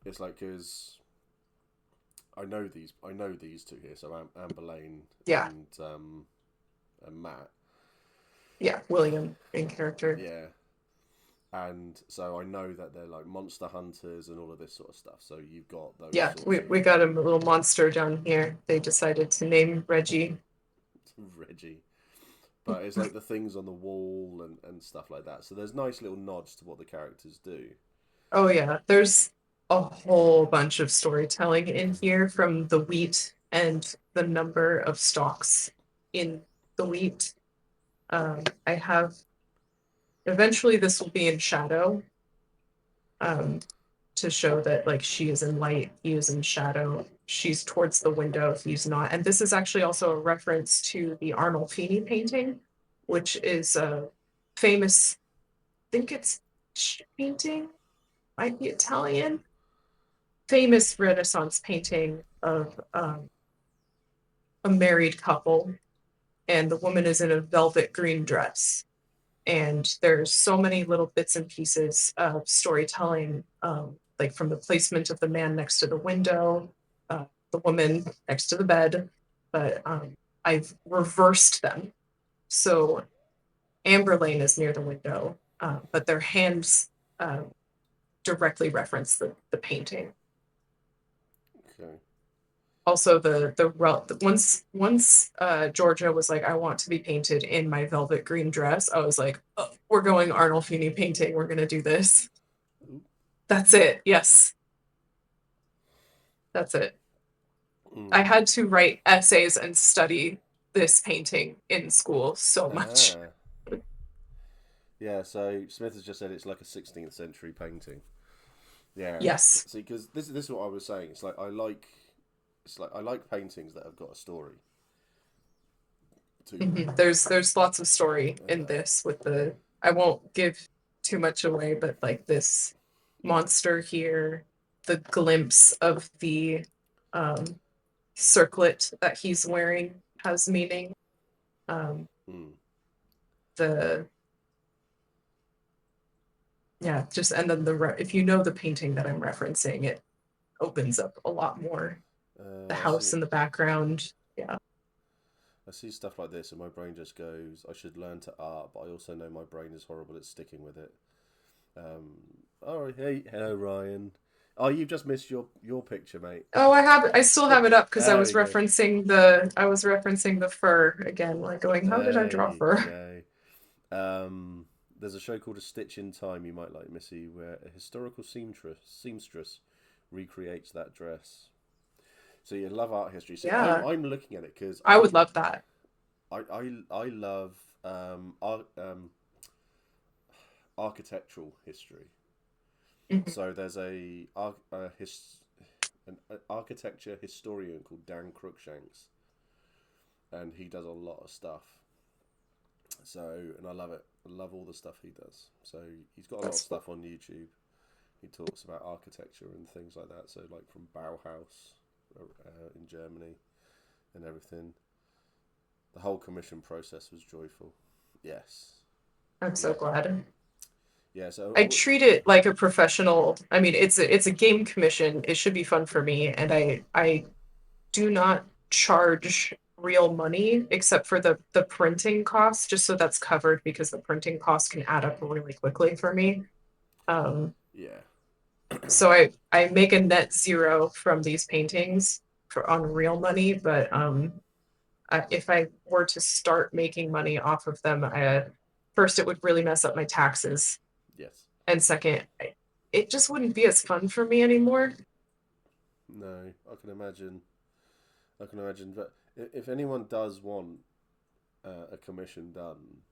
because I know these two here, so Amber Lane Yeah, and Matt. yeah, William in character. Yeah, and so I know that they're like monster hunters and all of this sort of stuff. So you've got those Yeah, sorts we of got a little monster down here. They decided to name Reggie. Reggie. But it's like the things on the wall and stuff like that. So there's nice little nods to what the characters do. Oh yeah, there's a whole bunch of storytelling in here from the wheat and the number of stalks in the wheat. I have eventually this will be in shadow um, to to show that like she is in light, he is in shadow. She's towards the window, he's not. And this is actually also a reference to the Arnolfini painting, which is a famous, I think it's painting, might be Italian, famous Renaissance painting of a married couple, and the woman is in a velvet green dress. And there's so many little bits and pieces of storytelling, like from the placement of the man next to the window, the woman next to the bed, but I've reversed them. So Amber Lane is near the window, but their hands uh, directly reference the painting. Okay. Also, once Georgia was like, I want to be painted in my velvet green dress, I was like, oh, we're going Arnolfini painting. We're gonna do this. That's it. Yes, that's it. I had to write essays and study this painting in school so much. Yeah, so Smith has just said it's like a 16th century painting. Yeah. Yes. See, because this is what I was saying. It's like I like paintings that have got a story. There's lots of story in this with the, I won't give too much away, but like this monster here, the glimpse of the um circlet that he's wearing has meaning. The Yeah, just, and then if you know the painting that I'm referencing, it opens up a lot more. The house in the background. Yeah. I see stuff like this and my brain just goes, I should learn to art, but I also know my brain is horrible at sticking with it. Oh, hey, hello, Ryan. Oh, you've just missed your picture, mate. Oh, I still have it up because I was There we go. referencing the fur again, like going, how did I draw There you fur? go. There's a show called A Stitch in Time you might like, Missy, where a historical seamstress recreates that dress. So you love art history. So Yeah, I'm looking at it because I would love that. I love architectural history. So there's an architecture historian called Dan Cruikshanks, and he does a lot of stuff. So, and I love it. I love all the stuff he does. So he's got a lot of stuff on YouTube. He talks about architecture and things like that. So like from Bauhaus in Germany and everything. The whole commission process was joyful. Yes. I'm so glad. Yeah, so I treat it like a professional. I mean, it's a game commission. It should be fun for me, and I do not charge real money except for the printing cost, just so that's covered because the printing cost can add up really quickly for me. Yeah. So I make a net zero from these paintings on real money, but if I were to start making money off of them, first it would really mess up my taxes, Yes. and second, it just wouldn't be as fun for me anymore. No, I can imagine. I can imagine. But if anyone does want a commission done,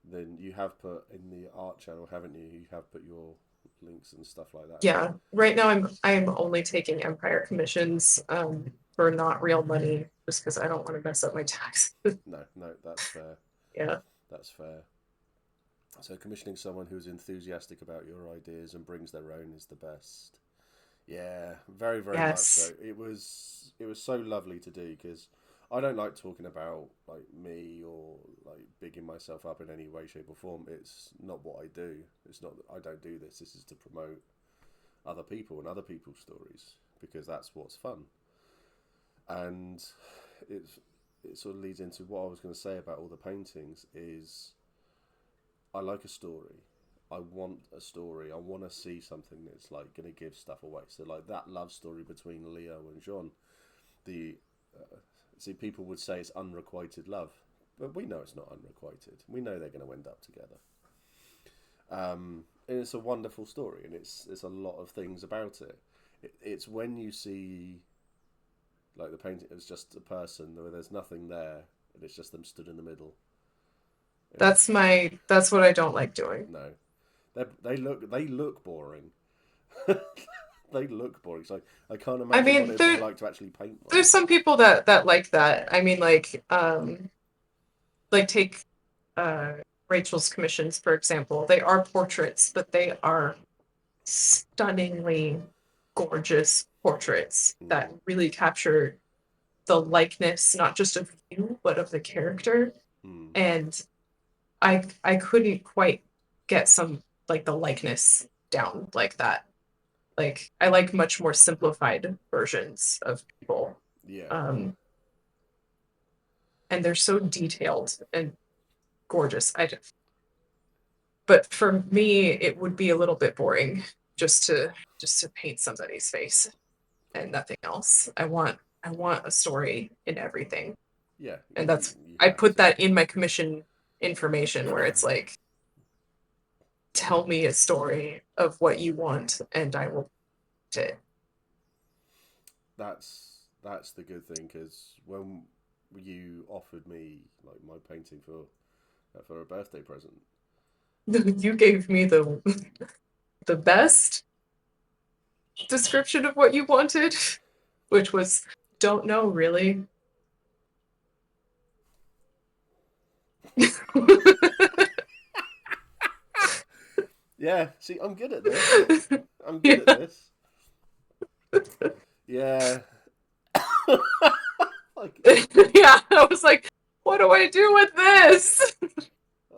then you have put in the art channel, haven't you? You have put your links and stuff like that. Yeah, right now I'm only taking Empire commissions for not real money, just because I don't want to mess up my taxes. No, that's fair. Yeah. That's fair. So commissioning someone who's enthusiastic about your ideas and brings their own is the best. Yeah, very, very much so. It was so lovely to do because I don't like talking about like me or like bigging myself up in any way, shape, or form. It's not what I do. It's not. I don't do this. This is to promote other people and other people's stories because that's what's fun. And it sort of leads into what I was going to say about all the paintings is I like a story. I want a story. I want to see something that's like going to give stuff away. So like that love story between Leo and Jean, see, people would say it's unrequited love, but we know it's not unrequited. We know they're going to end up together. And it's a wonderful story, and it's a lot of things about it. It's when you see like the painting as just a person where there's nothing there, and it's just them stood in the middle. That's what I don't like doing. No, they look boring. They look boring. So I can't I imagine what mean, it'd be like to actually paint one. there's some people that like that. I mean, like take uh Rachel's commissions, for example. They are portraits, but they are stunningly gorgeous portraits that Mm. really capture the likeness, not just of you, but of the character. Mm. And I couldn't quite get some like the likeness down like that. Like I like much more simplified versions of people. Yeah. Um, and they're so detailed and gorgeous. But for me, it would be a little bit boring just to just to paint somebody's face and nothing else. I want a story in everything. Yeah. And You, that's you I have put to. that in my commission information where it's like tell me a story of what you want and I will do it. That's the good thing, because when you offered me like my painting for a birthday present. You gave me the best description of what you wanted, which was don't know really. Yeah. See, I'm good at this. I'm good at Yeah. this. Yeah. Like, Yeah, I was like, what do I do with this?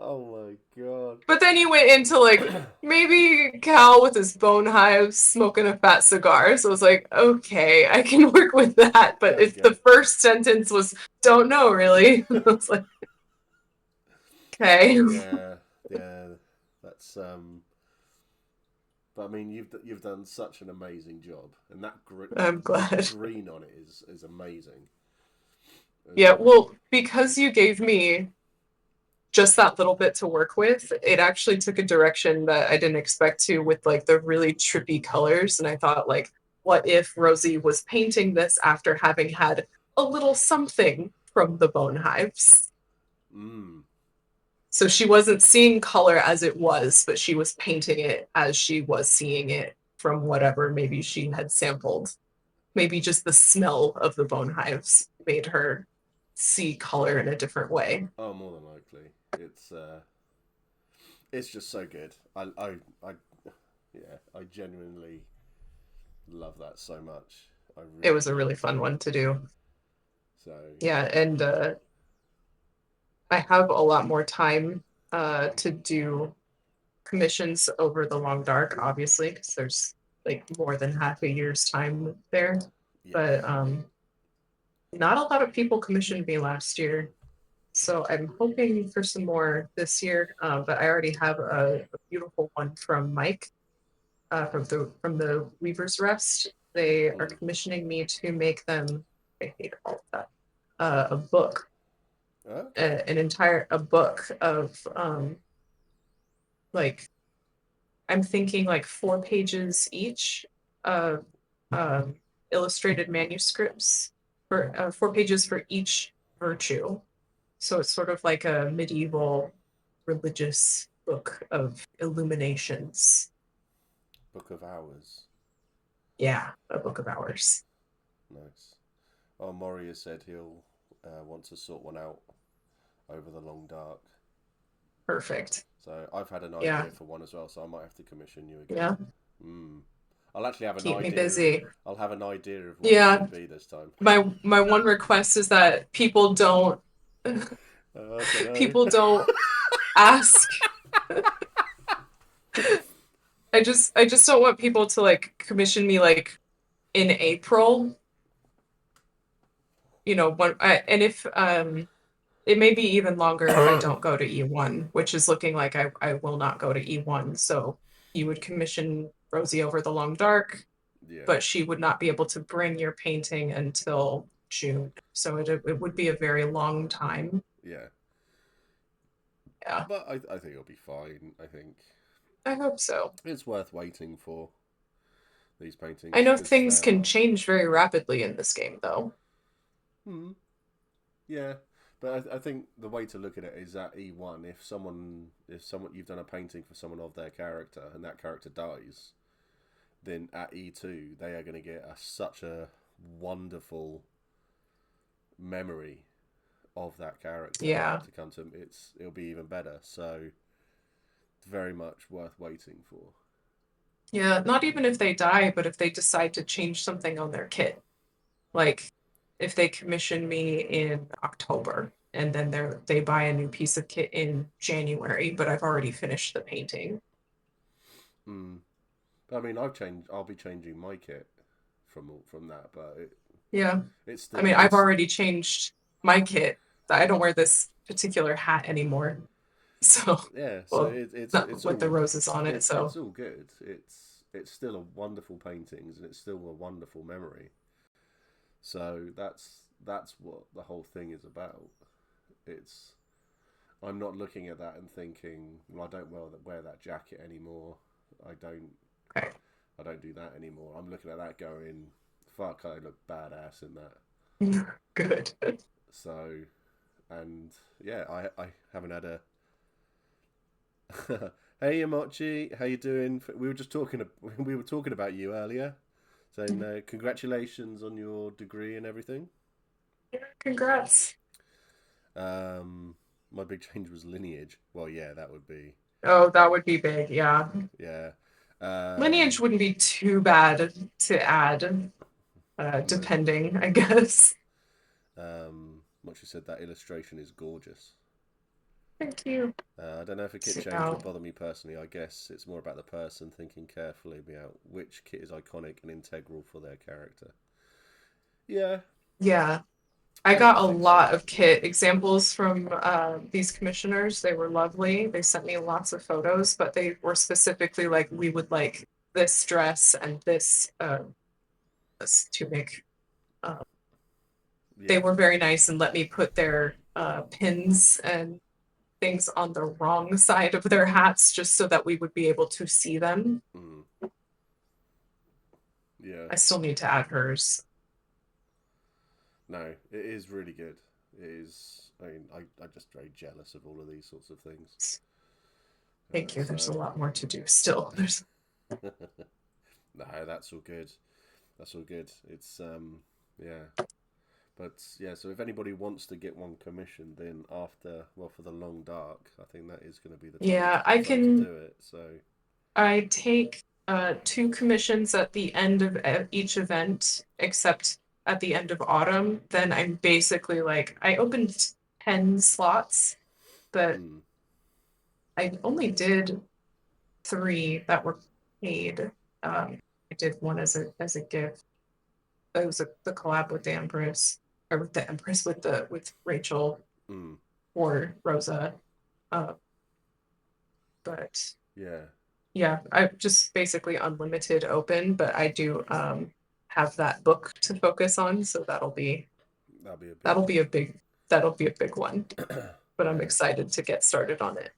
oh my god. But then you went into like maybe Cal with his bone hives smoking a fat cigar. So I was like, okay, I can work with that. But There we if the go. first sentence was don't know really, I was like, okay. Yeah. Yeah. That's But I mean, you've done such an amazing job, and I'm the glad. green on it is amazing as Yeah, well. well, because you gave me just that little bit to work with, it actually took a direction that I didn't expect to with like the really trippy colors. And I thought, like, what if Rosie was painting this after having had a little something from the bone hives? Mm. So she wasn't seeing color as it was, but she was painting it as she was seeing it from whatever maybe she had sampled. Maybe just the smell of the bone hives made her see color in a different way. Oh, more than likely, it's just so good. I yeah, I genuinely love that so much. I It really was a do. really fun one to do. So Yeah, and I have a lot more time to do commissions over the long dark, obviously, because there's like more than half a year's time there. yeah, But not a lot of people commissioned me last year. So I'm hoping for some more this year. But I already have a beautiful one from Mike from the Weaver's Rest. They are mm. commissioning me to make them. I hate all of that. A book, Okay, an entire a book of like I'm thinking like 4 pages each of um, illustrated manuscripts for 4 pages for each virtue. So it's sort of like a medieval religious book of illuminations. Book of Hours, Yeah, a book of hours. nice. Oh, Maury has said he'll want to sort one out over the long dark. Perfect. So I've had an Yeah, idea for one as well. So I might have to commission you again. yeah. Mm. I'll actually have an Keep me idea of. busy. I'll have an idea of what it Yeah, should be this time. my one request is that I don't know. people don't ask. I just don't want people to like commission me like in April, and if it may be even longer if I don't go to E1, which is looking like I will not go to E1. So you would commission Rosie over the Long Dark, Yeah, but she would not be able to bring your painting until June. So it would be a very long time. yeah. Yeah, But I think it'll be fine. I think I hope so. it's worth waiting for these I paintings know because they things can are. change very rapidly in this game, though. Hmm. Yeah, but I think the way to look at it is at E1. If someone you've done a painting for someone of their character and that character dies, then at E2 they are going to get such a wonderful memory of that character Yeah. to come to. It'll be even better. So it's very much worth waiting for. Yeah, not even if they die, but if they decide to change something on their kit. Like if they commission me in October and then they buy a new piece of kit in January, but I've already finished the painting. Mm. But I mean, I'll be changing my kit from that, but Yeah. it's I still mean, I've already changed my kit. I don't wear this particular hat anymore. So, yeah. So well, not with the all roses on it. it's So, all good. It's still a wonderful paintings and it's still a wonderful memory. So that's what the whole thing is about. It's I'm not looking at that and thinking, well, I don't wear that jacket anymore. I don't okay. I don't do that anymore. I'm looking at that going, fuck, I look badass in that. Good. So, and yeah, I haven't had a. Hey Yamachi, how you doing? We were talking about you earlier, saying congratulations on your degree and everything. Congrats. My big change was lineage. Well, yeah, that would be. Oh, that would be big. Yeah. Yeah. Lineage wouldn't be too bad to add, No. depending, I guess. Much you said that illustration is gorgeous. Thank you. I don't know if a kit So change now, would bother me personally. I guess it's more about the person thinking carefully about which kit is iconic and integral for their character. Yeah, yeah, I I got a think so. lot of kit examples from these commissioners. They were lovely. They sent me lots of photos, but they were specifically like, we would like this dress and this tunic. Uh, they Yeah. were very nice and let me put their pins and things on the wrong side of their hats just so that we would be able to see them. Mm. Yeah. I still need to add hers. No, it is really good. It is. I mean, I'm just very jealous of all of these sorts of things. Thank you. There's So, a lot more to do still. There's no, that's all good. That's all good. It's yeah. But yeah, so if anybody wants to get one commissioned, then for the long dark, I think that is going to be the time yeah, I to can do it. So, I take two commissions at the end of each event, except at the end of autumn. Then I'm basically like I opened 10 slots, but mm, I only did three that were paid. I did one as a gift. It was the collab with the Empress, or with the Empress with Rachel mm, or Rosa. Uh, but yeah, yeah, I just basically unlimited open, but I do have that book to focus on, so that'll be a big that'll one. be a big that'll be a big one. But I'm Yeah, excited to get started on it.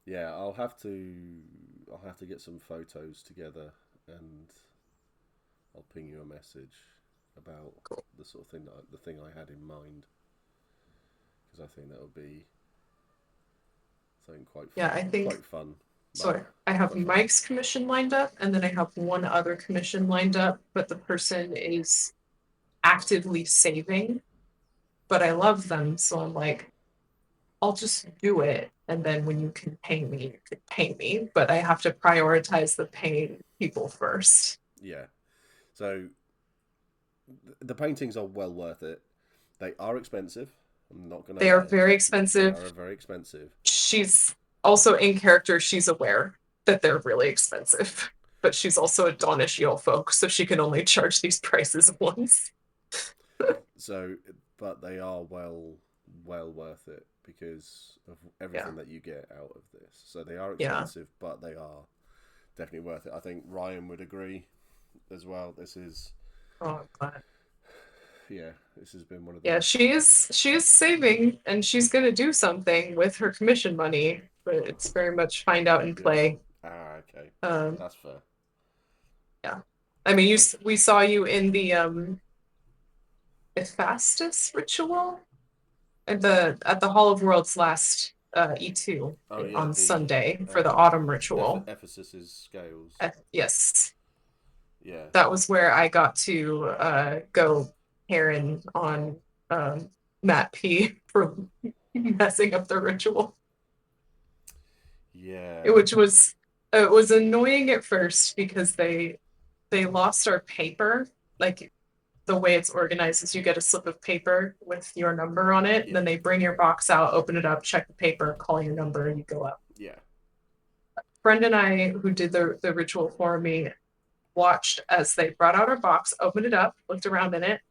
yeah. I'll have to get some photos together, and I'll ping you a message about Cool. the sort of thing the thing I had in mind, because I think that would be something Yeah, I think quite fun. so. Well, I have quite fun. Mike's commission lined up, and then I have one other commission lined up, but the person is actively saving. But I love them, so I'm like, I'll just do it. And then when you can pay me, you can pay me. But I have to prioritize the paying people first. Yeah. So the paintings are well worth it. They are expensive. I'm not gonna They are lie. very They expensive. are very expensive. She's also in character, she's aware that they're really expensive. But she's also a Daunish Yale folk, so she can only charge these prices once. So, but they are well worth it because of Yeah. everything that you get out of this. So they are Yeah. expensive, but they are definitely worth it. I think Ryan would agree as well. This is Oh, I'm glad. yeah, this has been one of Yeah, the she is saving and she's gonna do something with her commission money, but it's very much find out and yeah. play. Okay, Um, that's fair. yeah. I mean, So we saw you in the Hephaestus ritual at the Hall of Worlds last E2 Oh yeah, on the Sunday for the autumn ritual. Ephesus's scales. Yes, Yeah. that was where I got to go Heron on Matt P for messing up the ritual, Yeah. which was it was annoying at first because they lost our paper. Like the way it's organized is you get a slip of paper with your number on it, and Yeah. then they bring your box out, open it up, check the paper, call your number, and you go up. Yeah. Friend and I, who did the ritual for me, watched as they brought out our box, opened it up, looked around in it,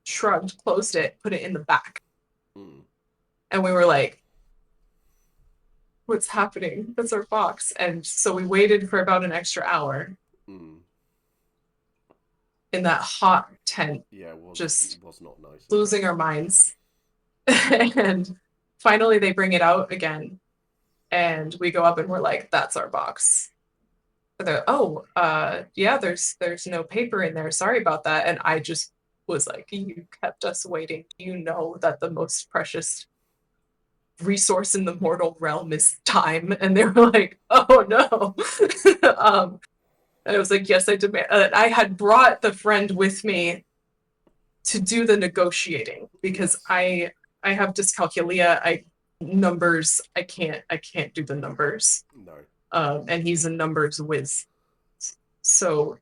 shrugged, closed it, put it in the back. Mm. And we were like, what's happening? That's our box. And so we waited for about an extra hour Mm. in that hot tent, Yeah, just was not nice at all. losing our minds. And finally they bring it out again. And we go up and we're like, that's our box. Oh, yeah, there's no paper in there. Sorry about that. And I just was like, you kept us waiting. You know that the most precious resource in the mortal realm is time. And they were like, oh no. And I was like, yes, I demand. I had brought the friend with me to do the negotiating because Yes. I have dyscalculia. I can't do the numbers. No. And he's a numbers whiz. So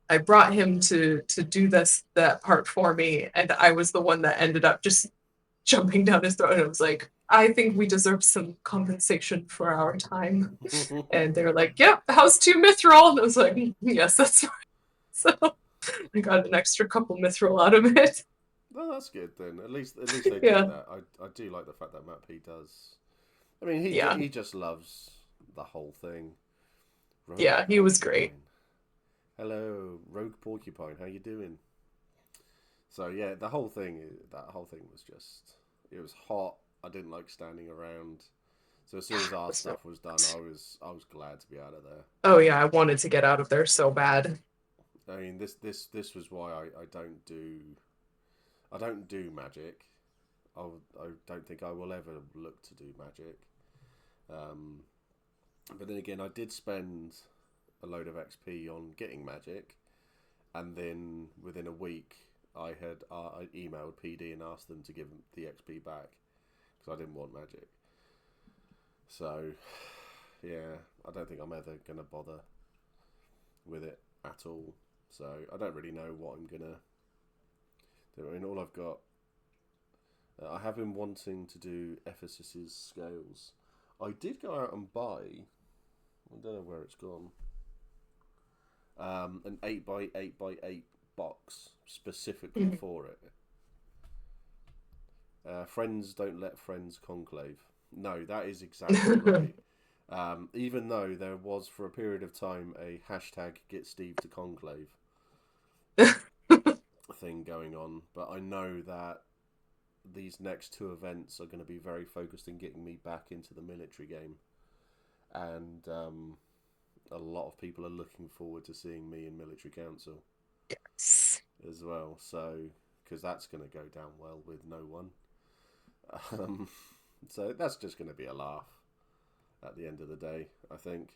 I brought him to do that part for me, and I was the one that ended up just jumping down his throat. And I was like, I think we deserve some compensation for our time. And they were like, "Yep, how's 2 mithril?" And I was like, "Yes, that's right." So I got an extra couple mithril out of it. No, that's good then. At least they do Yeah, that. I do like the fact that Matt P does. I mean, yeah, he just loves the whole thing. Rogue yeah. He was great. Porcupine. Hello, Rogue Porcupine. How you doing? So yeah, that whole thing was just it was hot. I didn't like standing around. So as soon as our stuff was done, I was glad to be out of there. Oh yeah, I wanted to get out of there so bad. I mean, this was why I don't do magic. I don't think I will ever look to do magic. Um, but then again, I did spend a load of XP on getting magic, and then within a week, I emailed PD and asked them to give the XP back because I didn't want magic. So, yeah, I don't think I'm ever gonna bother with it at all. So I don't really know what I'm gonna do. I mean, all I've got. I have been wanting to do Ephesus's scales. I did go out and buy. I don't know where it's gone. An 8x8x8 box specifically for it. Friends don't let friends conclave. No, that is exactly right. Even though there was for a period of time a hashtag get Steve to conclave thing going on, but I know that these next two events are going to be very focused in getting me back into the military game, and a lot of people are looking forward to seeing me in military council as well. So because that's going to go down well with no one. So that's just going to be a laugh at the end of the day, I think.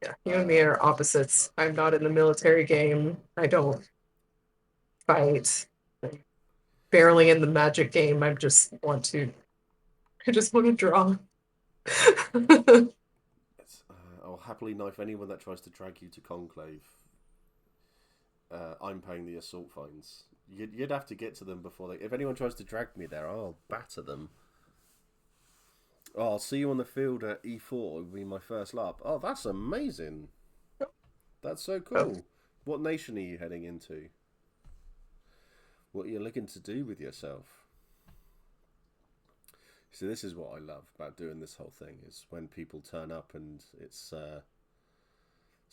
Yeah, you and me are opposites. I'm not in the military game. I don't fight. I'm barely in the magic game. I just want to draw. I'll happily knife anyone that tries to drag you to conclave. I'm paying the assault fines. You'd have to get to them before they. If anyone tries to drag me there, I'll batter them. Oh, I'll see you on the field at E4. Will be my first lap. Oh, that's amazing. That's so cool. What nation are you heading into? What are you looking to do with yourself? See, this is what I love about doing this whole thing, is when people turn up and it's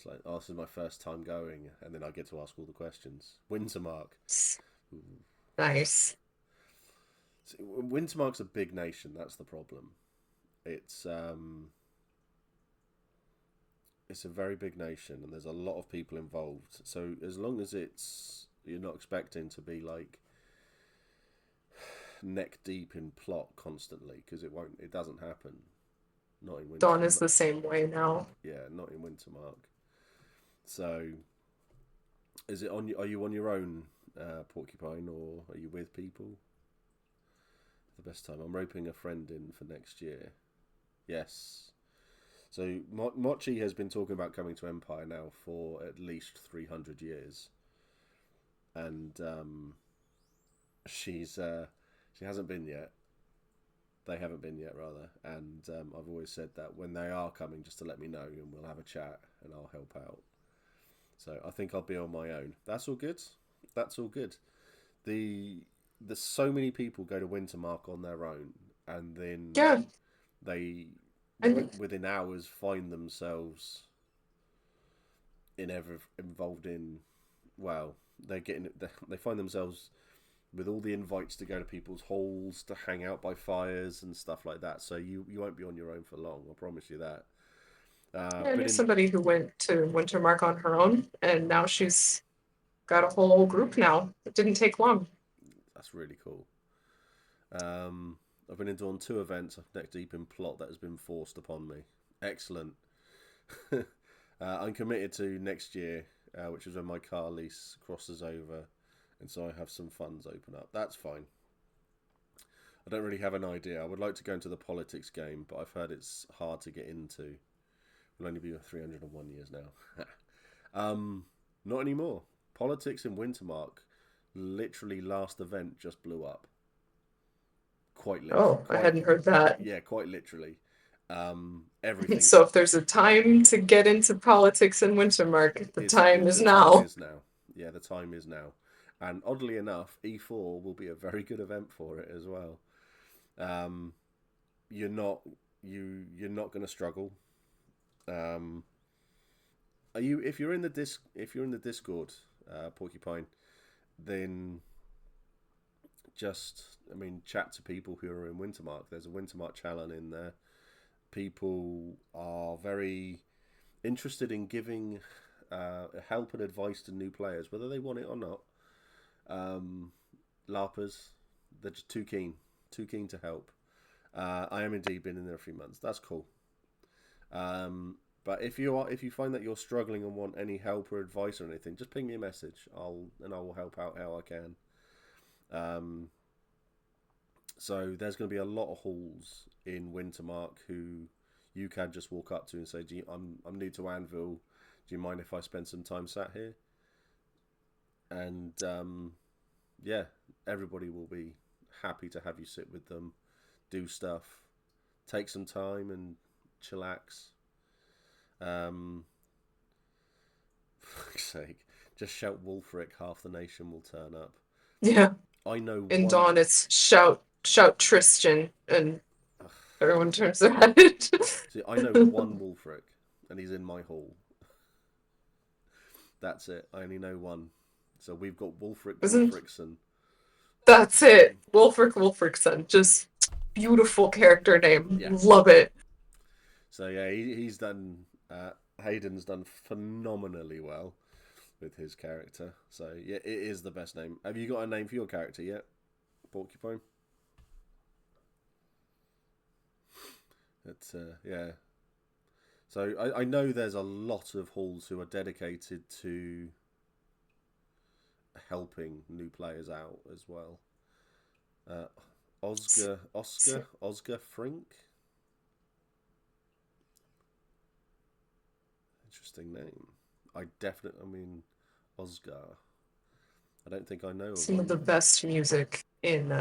like, oh, this is my first time going, and then I get to ask all the questions. Wintermark. Nice. See, Wintermark's a big nation, that's the problem. It's a very big nation, and there's a lot of people involved. So as long as you're not expecting to be like neck deep in plot constantly because it doesn't happen. Not in winter. Dawn is the same way now. Yeah, not in Wintermark. So, is it on? Are you on your own, Porcupine, or are you with people? The best time. I'm roping a friend in for next year. Yes. So Mochi has been talking about coming to Empire now for at least 300 years, and she hasn't been yet. They haven't been yet, rather, and I've always said that when they are coming, just to let me know, and we'll have a chat, and I'll help out. So I think I'll be on my own. That's all good. That's all good. There's so many people go to Wintermark on their own, and then Yeah. they And within hours find themselves involved in. Well, they find themselves with all the invites to go to people's halls, to hang out by fires and stuff like that. So you won't be on your own for long. I promise you that. I knew somebody who went to Wintermark on her own, and now she's got a whole group now. It didn't take long. That's really cool. I've been on 2 events neck deep in plot that has been forced upon me. Excellent. I'm committed to next year, which is when my car lease crosses over, and so I have some funds open up. That's fine. I don't really have an idea. I would like to go into the politics game, but I've heard it's hard to get into. Will only be 301 years now. Not anymore. Politics in Wintermark, literally last event just blew up. Quite literally. I hadn't heard that. Yeah, quite literally. Everything. So if there's a time to get into politics in Wintermark, the time is now. Time is now. Yeah, the time is now. And oddly enough, E4 will be a very good event for it as well. You're not going to struggle. If you're in the Discord, Porcupine, then chat to people who are in Wintermark. There's a Wintermark channel in there. People are very interested in giving help and advice to new players, whether they want it or not. LARPers, they're just too keen to help. I am indeed been in there a few months. That's cool. But if you find that you're struggling and want any help or advice or anything, just ping me a message. I will help out how I can. So there's going to be a lot of halls in Wintermark who you can just walk up to and say, I'm new to Anvil. Do you mind if I spend some time sat here? And everybody will be happy to have you sit with them, do stuff, take some time and chillax. For fuck's sake, just shout Wolfric, half the nation will turn up. Yeah. I know. In Dawn, it's shout Tristan, and everyone turns their head. See, I know one Wolfric, and he's in my hall. That's it. I only know one. So we've got Wolfric Wolfrickson. That's it. Wolfrickson. Just beautiful character name. Yeah. Love it. So yeah, he's done. Hayden's done phenomenally well with his character. So yeah, it is the best name. Have you got a name for your character yet, Porcupine? It's yeah. So I know there's a lot of halls who are dedicated to helping new players out as well. Oscar Frink. Interesting name. Oscar. I don't think I know. Some of the best music in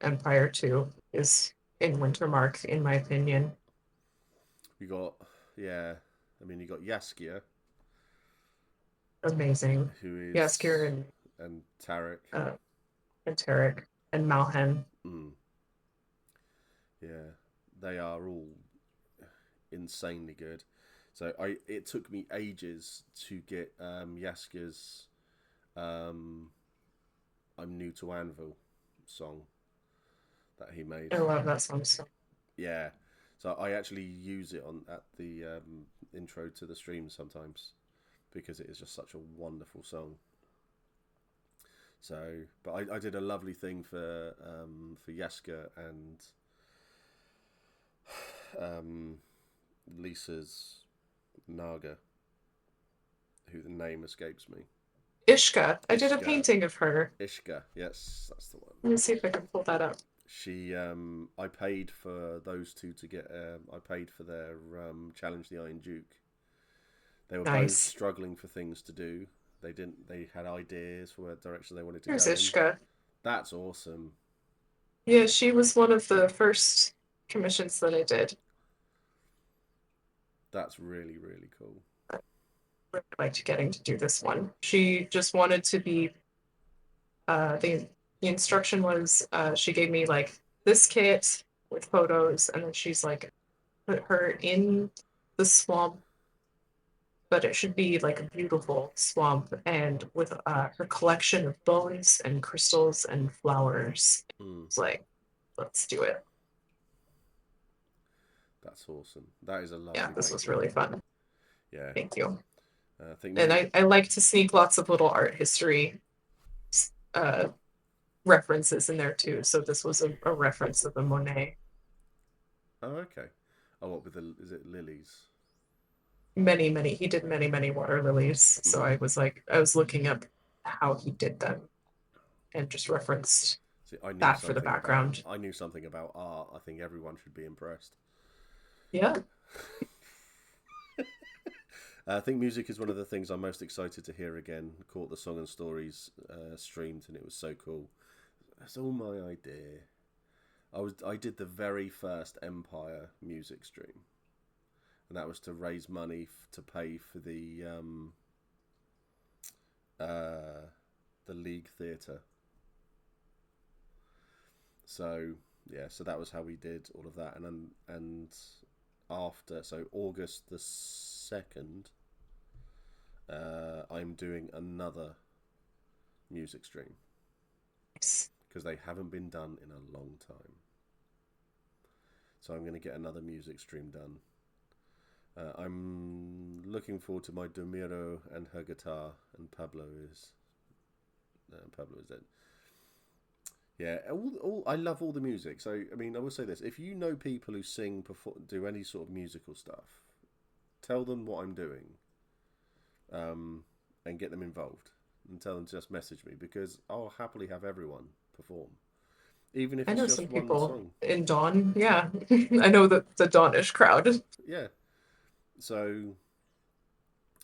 Empire 2 is in Wintermark, in my opinion. You got Jaskier. Amazing. Who is Jaskier and Tarek. And Tarek and Malhen. Yeah, they are all insanely good. So it took me ages to get Jaskier's I'm New to Anvil song that he made. I love that song so. Yeah. So I actually use it at the intro to the stream sometimes because it is just such a wonderful song. So, but I did a lovely thing for Yaska and Lisa's Naga, who the name escapes me. Ishka. I did a Ishka, painting of her. Ishka, yes, that's the one. Let me see if I can pull that up. She, I paid for those two to get. I paid for their challenge the Iron Duke. They were both Nice. struggling for things to do. They didn't. They had ideas for what direction they wanted to Here's go in. Ishka. That's awesome. Yeah, she was one of the first commissions that I did. That's really really cool. Really liked getting to do this one. She just wanted to be the instruction was she gave me like this kit with photos, and then she's like put her in the swamp, but it should be like a beautiful swamp and with her collection of bones and crystals and flowers. Mm, It's like, let's do it. that's awesome. That is a Yeah, lovely this was painting. really fun. Yeah, Thank you. I think And music. I like to sneak lots of little art history uh, references in there too. So this was a reference of a Monet. Oh, okay. Oh, what with the? Is it lilies? Many, he did many water lilies. So Mm. I was looking up how he did them and just referenced See, I knew that for the something about. background. I knew something about art. I think everyone should be impressed. Yeah. I think music is one of the things I'm most excited to hear again. Caught the Song and Stories streamed, and it was so cool. That's all my idea. I did the very first Empire music stream, and that was to raise money to pay for uh, the League Theatre. So yeah, so that was how we did all of that, and after August the 2nd, I'm doing another music stream because they haven't been done in a long time. So I'm going to get another music stream done. I'm looking forward to my Domiro and her guitar, and Pablo is it. Yeah, I love all the music. So I mean, I will say this: if you know people who sing, perform, do any sort of musical stuff, tell them what I'm doing, and get them involved, and tell them to just message me because I'll happily have everyone perform, even if I it's know some just one people song. in Dawn. Yeah. I know the Dawnish crowd. Yeah. So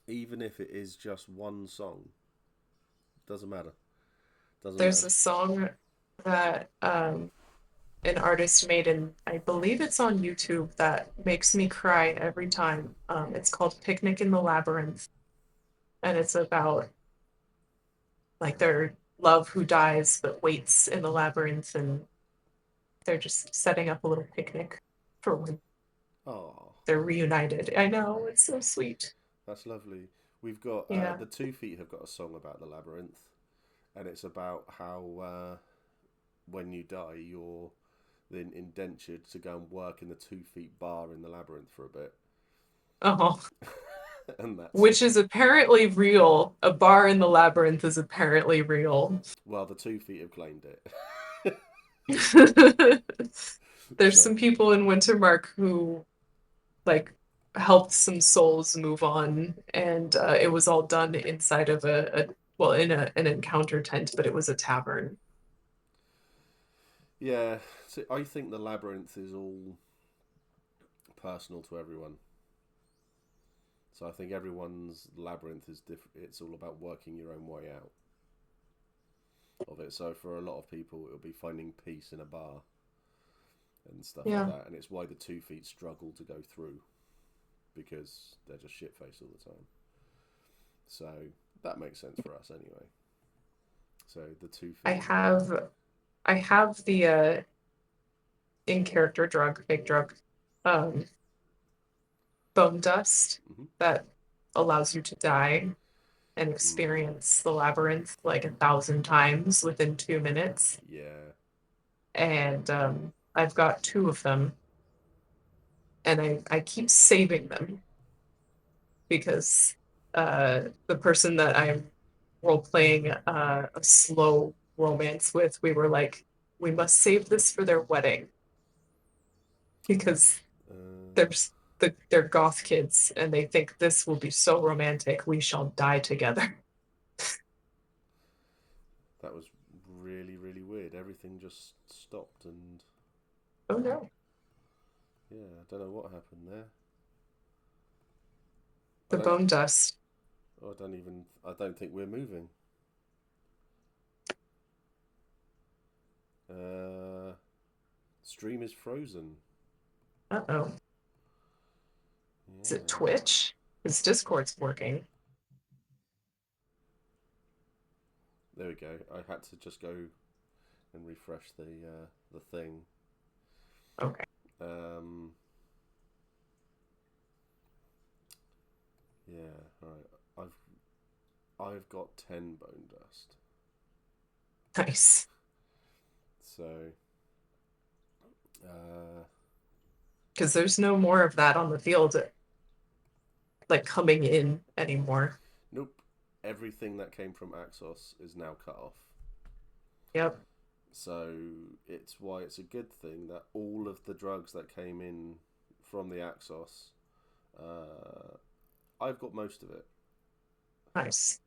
even if it is just one song, doesn't matter. Doesn't There's matter. a song that an artist made, and I believe it's on YouTube, that makes me cry every time. It's called Picnic in the Labyrinth, and it's about like their love who dies but waits in the labyrinth, and they're just setting up a little picnic for when Oh, they're reunited. I know, it's so sweet. that's lovely. We've got Yeah. the 2 Feet have got a song about the labyrinth, and it's about how when you die, you're then indentured to go and work in the 2 Feet bar in the labyrinth for a bit, Oh, and that's which is apparently real. A bar in the labyrinth is apparently real. well, the 2 Feet have claimed it. There's So some people in Wintermark who like helped some souls move on, and it was all done inside of a well, in an encounter tent, but it was a tavern. yeah, so I think the labyrinth is all personal to everyone. So I think everyone's labyrinth is different. It's all about working your own way out of it. So for a lot of people, it'll be finding peace in a bar and stuff like Yeah. that. And it's why the 2 Feet struggle to go through because they're just shit faced all the time. So that makes sense for us anyway. So the 2 Feet I have got. have I have the in character drug, fake drug, um, bone dust Mm-hmm. that allows you to die and Mm, experience the labyrinth like 1,000 times within 2 minutes. yeah. And I've got two of them, and I keep saving them because the person that I'm role playing a slow romance with, we were like, we must save this for their wedding because Uh, there's they're goth kids and they think this will be so romantic. We shall die together. that was really, really weird. Everything just stopped, and Oh no, yeah, I don't know what happened there. I the don't. bone dust. I don't even. I don't think we're moving. Uh, Stream is frozen. Uh-oh. Is it Yeah. Twitch? His Discord's working. There we go. I had to just go and refresh the thing. Okay. Um, yeah. All right. I've got 10 bone dust. Nice. So. Uh, Because there's no more of that on the field like coming in anymore. nope. Everything that came from Axos is now cut off. Yep. So it's why it's a good thing that all of the drugs that came in from the Axos, uh, I've got most of it. Nice.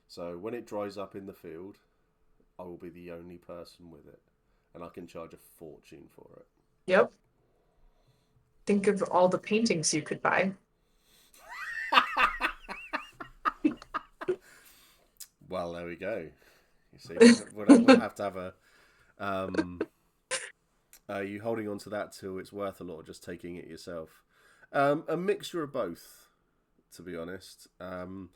So when it dries up in the field, I will be the only person with it, and I can charge a fortune for it. Yep. Think of all the paintings you could buy. Well, there we go. You see, we'll have to have a. Are you holding on to that till it's worth a lot, or just taking it yourself? A mixture of both, to be honest. I'm.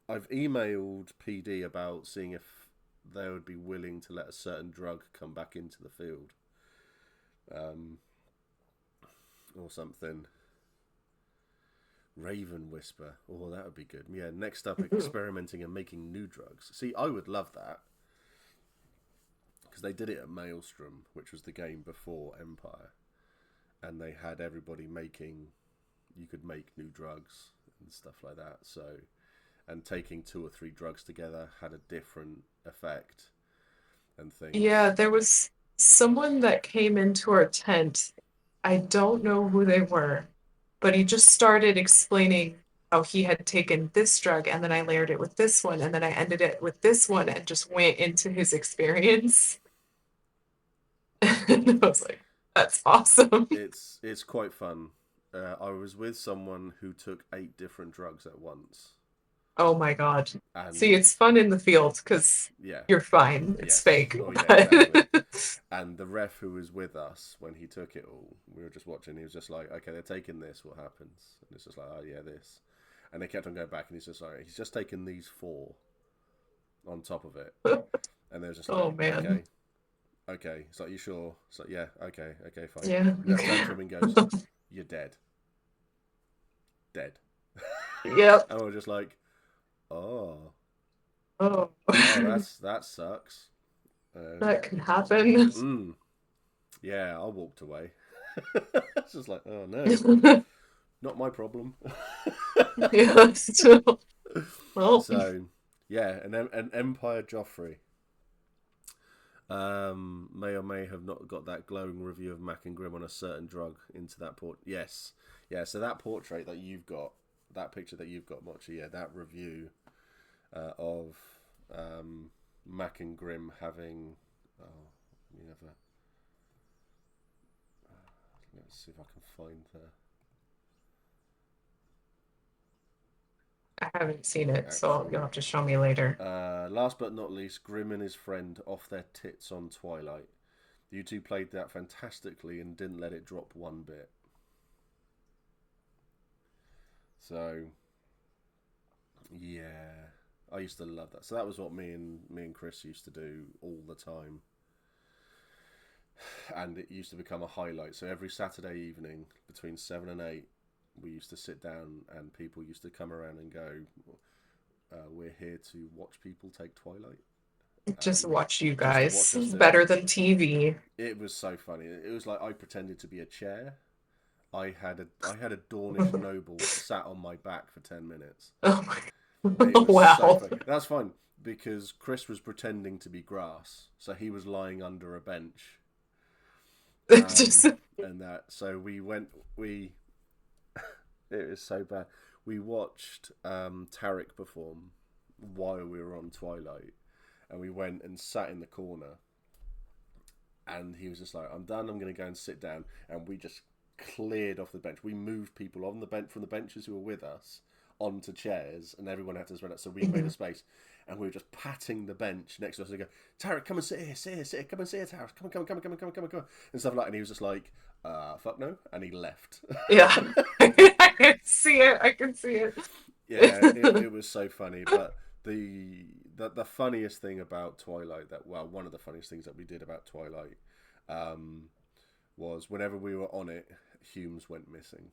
I've emailed PD about seeing if they would be willing to let a certain drug come back into the field, or something. Raven Whisper. Oh, that would be good. Yeah, next up, experimenting and making new drugs. See, I would love that. Because they did it at Maelstrom, which was the game before Empire. And they had everybody making... You could make new drugs and stuff like that. So, and taking 2 or 3 drugs together had a different effect and things. Yeah, there was someone that came into our tent. I don't know who they were, but he just started explaining how he had taken this drug and then I layered it with this one and then I ended it with this one and just went into his experience. And I was like, that's awesome. It's quite fun. I was with someone who took 8 different drugs at once. Oh my God. See, And it's fun in the field because yeah, you're fine. It's yes. fake. Oh, yeah, exactly. But And the ref who was with us when he took it all, we were just watching. He was just like, "Okay, they're taking this. What happens?" And it's just like, "Oh yeah, this." And they kept on going back, and he's just like, "He's just taken these 4 on top of it." And they were just oh like, man. "Okay, okay." It's like, "You sure?" It's like, "Yeah, okay, okay, fine." Yeah. And then turns to him and goes, "You're dead, dead." Yep. And we're just like, "Oh, Oh, oh, that sucks." that can happen. Mm, yeah, I walked away. It's just like, oh no, not my problem. Yeah, still. Well, So, yeah, an Empire Joffrey may or may have not got that glowing review of Mac and Grim on a certain drug into that port. Yes, yeah. So that portrait that you've got, that picture that you've got, Mochi, yeah, that review of Mac and Grim having. Oh, let me have a. Let's see if I can find the I haven't seen it, so you'll actual. have to show me later. Last but not least, Grim and his friend off their tits on Twilight. You two played that fantastically and didn't let it drop one bit. So, yeah, I used to love that. So that was what me and Chris used to do all the time, and it used to become a highlight. So every Saturday evening between 7 and 8, we used to sit down, and people used to come around and go, "We're here to watch people take Twilight." Just watch you Just to watch guys. us It's do it. better than TV. It was so funny. It was like I pretended to be a chair. I had a Dornish noble sat on my back for 10 minutes. Oh my. It was so Wow. funny. That's fine because Chris was pretending to be grass, so he was lying under a bench. Um, Just and that so we went we it was so bad. We watched Tarek perform while we were on Twilight, and we went and sat in the corner. And he was just like, "I'm done. I'm going to go and sit down." And we just cleared off the bench. We moved people on the bench from the benches who were with us onto chairs, and everyone had to run out. So we made a space, and we were just patting the bench next to us and go, "Tarek, come and sit here, sit here, sit here. Come and sit here, Tarek. Come on, and stuff like that. And he was just like, "Fuck no," and he left. yeah. I can see it. I can see it. Yeah, it was so funny. But the funniest thing about Twilight one of the funniest things that we did about Twilight um, was whenever we were on it, Humes went missing.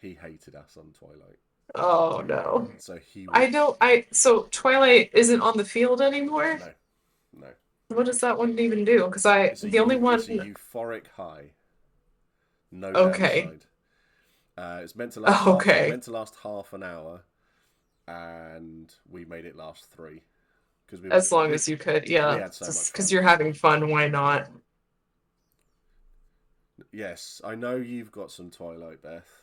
He hated us on Twilight. Oh no. So he I would know so Twilight isn't on the field anymore. no, no. What does that one even do? Because the only It's a one. euphoric high, no Okay. downside. It's meant to last Okay. half an hour, and we made it last 3 because As long as you could, we yeah. had so much Just because fun. you're having fun, why not? Yes, I know you've got some Twilight, Beth.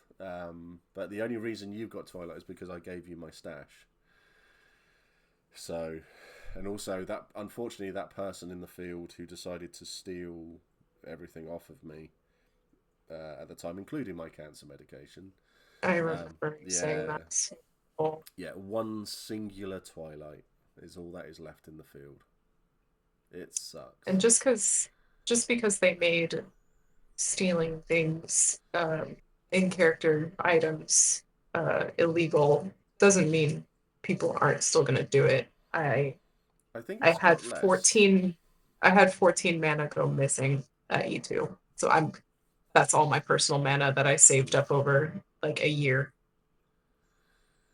But the only reason you've got Twilight is because I gave you my stash. So, and also that unfortunately that person in the field who decided to steal everything off of me at the time, including my cancer medication. I remember you saying Yeah, that. Oh. yeah. One singular Twilight is all that is left in the field. It sucks. And just because they made stealing things, in character items, illegal, doesn't mean people aren't still gonna do it. I think I it's had got less. 14 I had 14 mana go missing at E2. So that's all my personal mana that I saved up over like a year.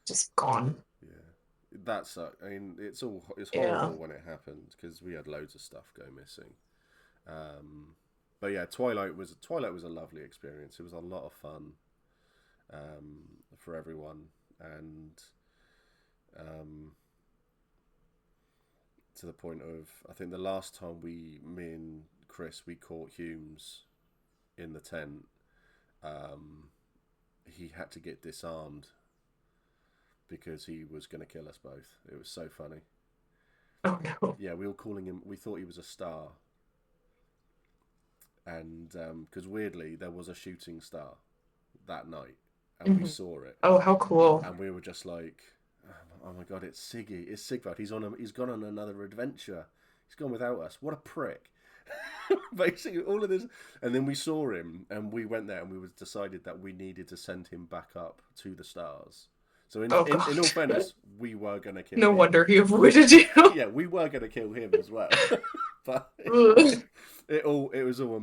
Just gone. Yeah, that sucks. I mean, it's Yeah. horrible when it happened because we had loads of stuff go missing. But yeah, Twilight was a lovely experience. It was a lot of fun for everyone, and um, to the point of I think the last time me and Chris, we caught Humes in the tent. Um, he had to get disarmed because he was going to kill us both. It was so funny. Oh no. Yeah, we were calling him. We thought he was a star, and because weirdly there was a shooting star that night, and we Mhm. saw it, Oh, how cool. and we were just like, "Oh my god, it's Siggy! It's Sigvard! He's gone on another adventure. He's gone without us. What a prick!" Basically, all of this, and then we saw him, and we went there, and we decided that we needed to send him back up to the stars. So Oh in all god. fairness, we were gonna kill No him. wonder he avoided you. Yeah, we were gonna kill him as well, but Ugh. it was all a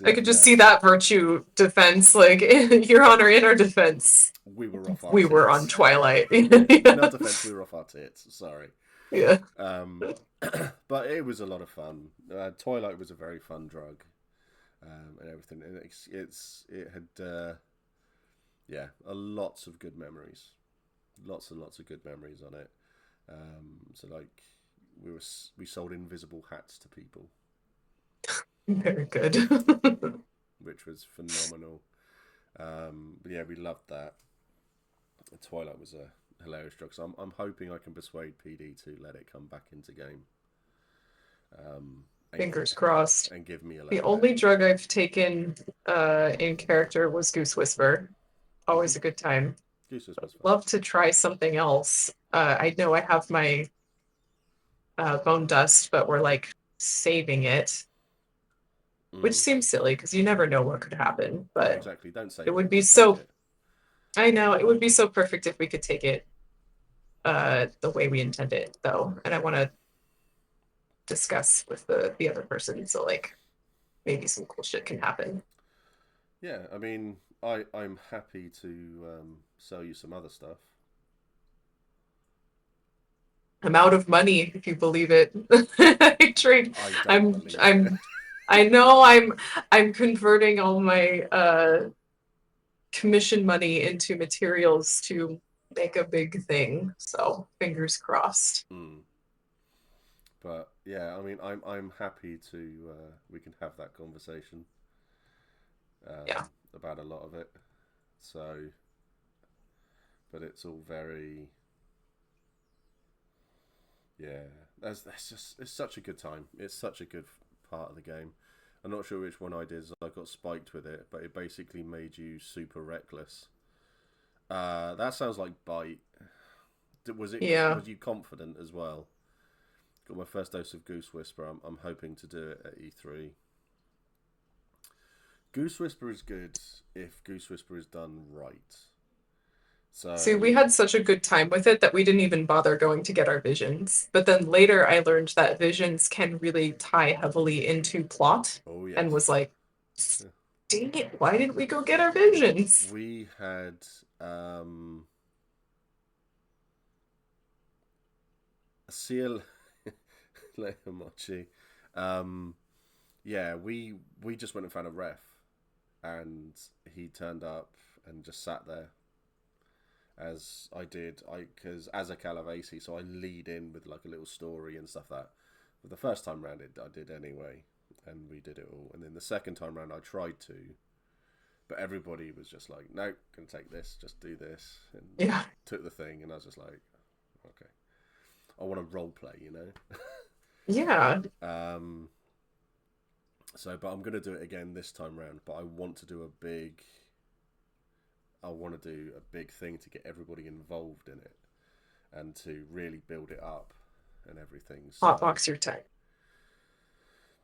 I massive could just see mess. that virtue defense, like Your Honor, in our defense. We were off our We were on tits. Twilight. In our Yeah. defense, we were off our tits. Sorry. Yeah. Um, but it was a lot of fun. Twilight was a very fun drug, and everything. And it had yeah, lots of good memories, lots and lots of good memories on it. So like we sold invisible hats to people, Very good. which was phenomenal. But yeah, we loved that. Twilight was a hilarious drug. So I'm hoping I can persuade PD to let it come back into game. Um, Fingers crossed. and give me a The level only edit. drug I've taken in character was Goose Whisper. Always a good time. Goose was fun. Love to try something else. I know I have my bone dust, but we're like saving it, which seems silly because you never know what could happen. No, But exactly. Don't save it it. would be Just take so. it. I know it would be so perfect if we could take it the way we intend it, though, and I want to discuss with the other person. So like maybe some cool shit can happen. Yeah, I mean, I'm happy to sell you some other stuff. I'm out of money, if you believe it. I trade. I don't I'm. believe it. I'm. I know. I'm converting all my commission money into materials to make a big thing. So fingers crossed. Mm. But yeah, I mean, I'm happy to we can have that conversation Yeah. about a lot of it. So, but it's all very yeah. That's just it's such a good time. It's such a good part of the game. I'm not sure which one I did. I got spiked with it, but it basically made you super reckless. That sounds like Bite. Was it? Yeah. Was you confident as well? Got my first dose of Goose Whisper. I'm hoping to do it at E3. Goose Whisper is good if Goose Whisper is done right. See, we So, had such a good time with it that we didn't even bother going to get our visions. But then later I learned that visions can really tie heavily into plot oh and was yes, like, dang it, why didn't we go get our visions? we had um, Seal Leomochi. Um, yeah, we just went and found a ref, and he turned up and just sat there as I did. Because as a Calavasi, so I lead in with like a little story and stuff that. But the first time round, I did anyway, and we did it all. And then the second time round, I tried to, but everybody was just like, "No, can take this, just do this," and Yeah. took the thing. And I was just like, "Okay, I want to role play," you know. Yeah. um. So, but I'm gonna do it again this time round. But I want to do a big. I want to do a big thing to get everybody involved in it and to really build it up and everything. So, Hotbox your tech.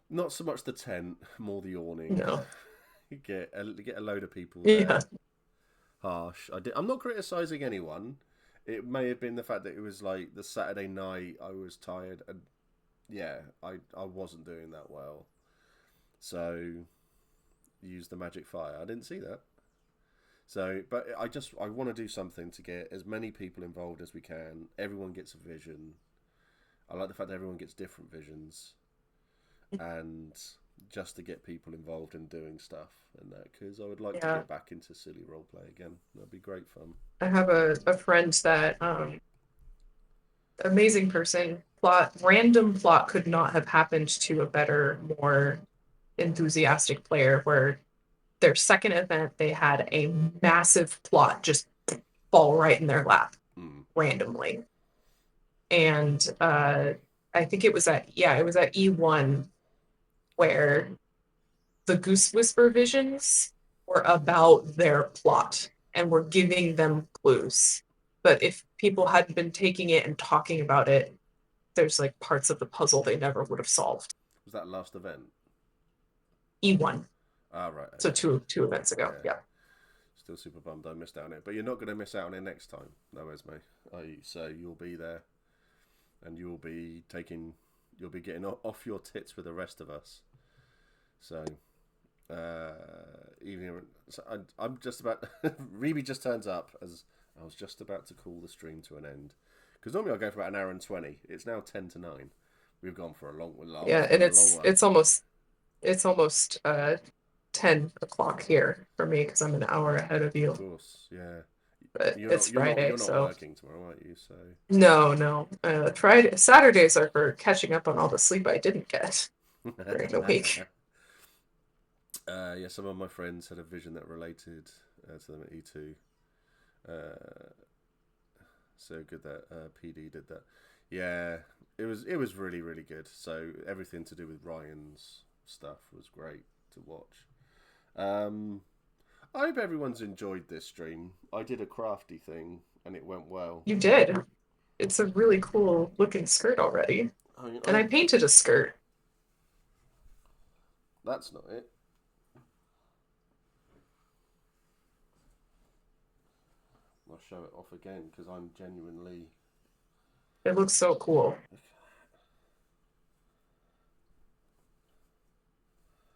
not so much the tent, more the awning. No. You get a load of people Yeah. there. Harsh. I'm not criticizing anyone. It may have been the fact that it was like the Saturday night. I was tired, and yeah, I wasn't doing that well. So use the magic fire. I didn't see that. So, but I want to do something to get as many people involved as we can. Everyone gets a vision. I like the fact that everyone gets different visions, and just to get people involved in doing stuff and that, because I would like to Yeah. get back into silly roleplay again. That'd be great fun. I have a friend that amazing person. Plot random plot could not have happened to a better, more enthusiastic player where their second event they had a massive plot just fall right in their lap Mm. randomly. And I think it was at E1 where the Goose Whisper visions were about their plot and were giving them clues. But if people hadn't been taking it and talking about it, there's like parts of the puzzle they never would have solved. Was that last event? E1. Ah, right. So Okay. two events ago. Yeah. Yeah. Still super bummed I missed out on it, but you're not going to miss out on it next time, no, Esme. So you'll be there, and you'll be getting off your tits with the rest of us. So, even so I'm just about. Reby just turns up as I was just about to call the stream to an end, because normally I go for about an hour and 20. It's now 10 to 9. We've gone for a Yeah, it's and been a long one. it's almost 10 o'clock here for me because I'm an hour ahead of you. Of course, yeah. But it's Friday, You're not so working tomorrow, aren't you? So no. Friday Saturdays are for catching up on all the sleep I didn't get during the week. Yeah, some of my friends had a vision that related to them at E2. So good that PD did that. Yeah, it was really really good. So everything to do with Ryan's stuff was great to watch. Um, I hope everyone's enjoyed this stream. I did a crafty thing and it went well. You did. It's a really cool looking skirt already. I mean, And I painted a skirt. that's not it. I'll show it off again because I'm genuinely. It looks so cool.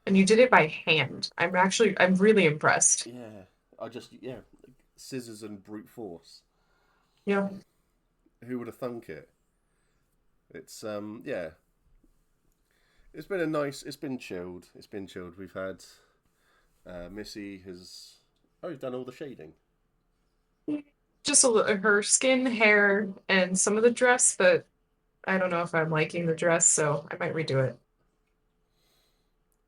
And you did it by hand. I'm really impressed. Yeah, scissors and brute force. Yeah. Who would have thunk it? It's yeah. It's been a nice. It's been chilled. It's been chilled. We've had Missy has. Oh, you've done all the shading. just her skin, hair, and some of the dress, but I don't know if I'm liking the dress, so I might redo it.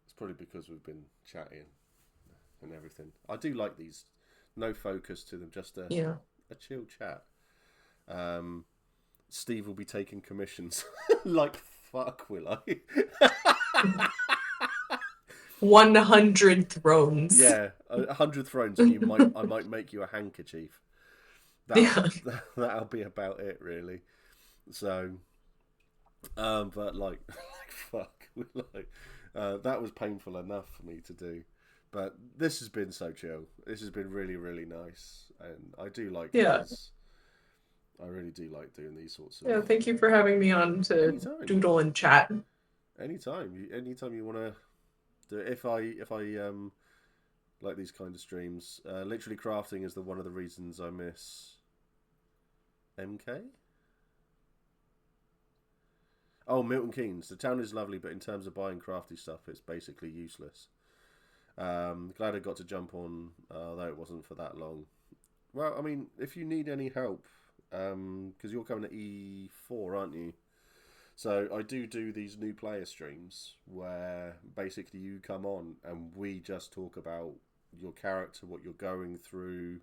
It's probably because we've been chatting and everything. I do like these. No focus to them, just Yeah. a chill chat. Steve will be taking commissions. Like, fuck, will I? 100 thrones. Yeah, 100 thrones, and I might make you a handkerchief. Yeah. That'll be about it, really. So, but like, fuck, like, that was painful enough for me to do. But this has been so chill. This has been really, really nice, and I do like Yeah. these. I really do like doing these sorts of. Yeah, thank you for having me on to Anytime, doodle and chat. anytime you want to do it. If I like these kind of streams, literally crafting is one of the reasons I miss MK. Oh, Milton Keynes. The town is lovely, but in terms of buying crafty stuff, it's basically useless. Glad I got to jump on, though it wasn't for that long. Well, I mean, if you need any help, because you're coming to E4, aren't you? So I do these new player streams where basically you come on and we just talk about your character, what you're going through,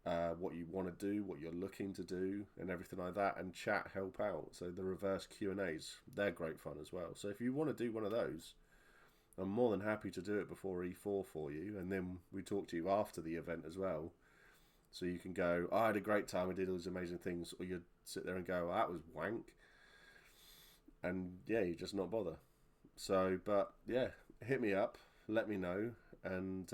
what you want to do, what you're looking to do, and everything like that, and chat, help out. So the reverse Q&As, they're great fun as well. So if you want to do one of those, I'm more than happy to do it before E4 for you, and then we talk to you after the event as well. So you can go, I had a great time, I did all these amazing things, or you sit there and go, that was wank. And yeah, you just not bother. So, but yeah, hit me up, let me know, and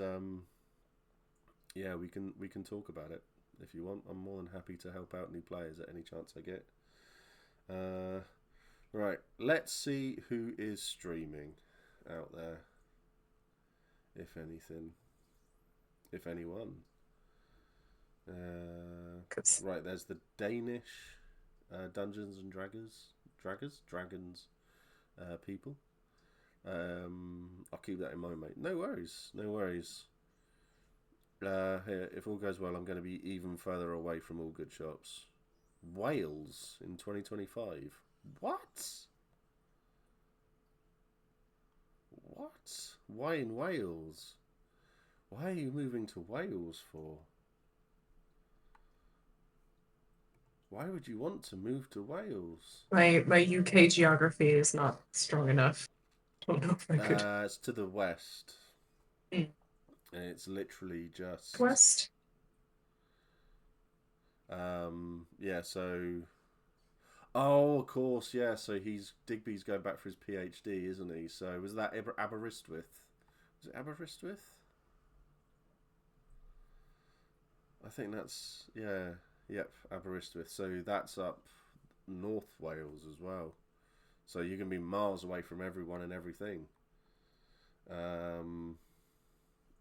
yeah, we can talk about it if you want. I'm more than happy to help out new players at any chance I get. Right, let's see who is streaming out there, if anything, if anyone. Right, there's the Danish Dungeons and Dragons people. I'll keep that in mind, mate. No worries. Here, if all goes well, I'm going to be even further away from all good shops. Wales in 2025. What? Why in Wales? Why are you moving to Wales for? Why would you want to move to Wales? My UK geography is not strong enough. I don't know if I could. It's to the west. Mm. And it's literally just West. Yeah, so oh, of course, yeah, so Digby's going back for his PhD, isn't he? So was that Aberystwyth? Was it Aberystwyth? I think that's, yeah, yep, Aberystwyth. So that's up North Wales as well. So you're going to be miles away from everyone and everything.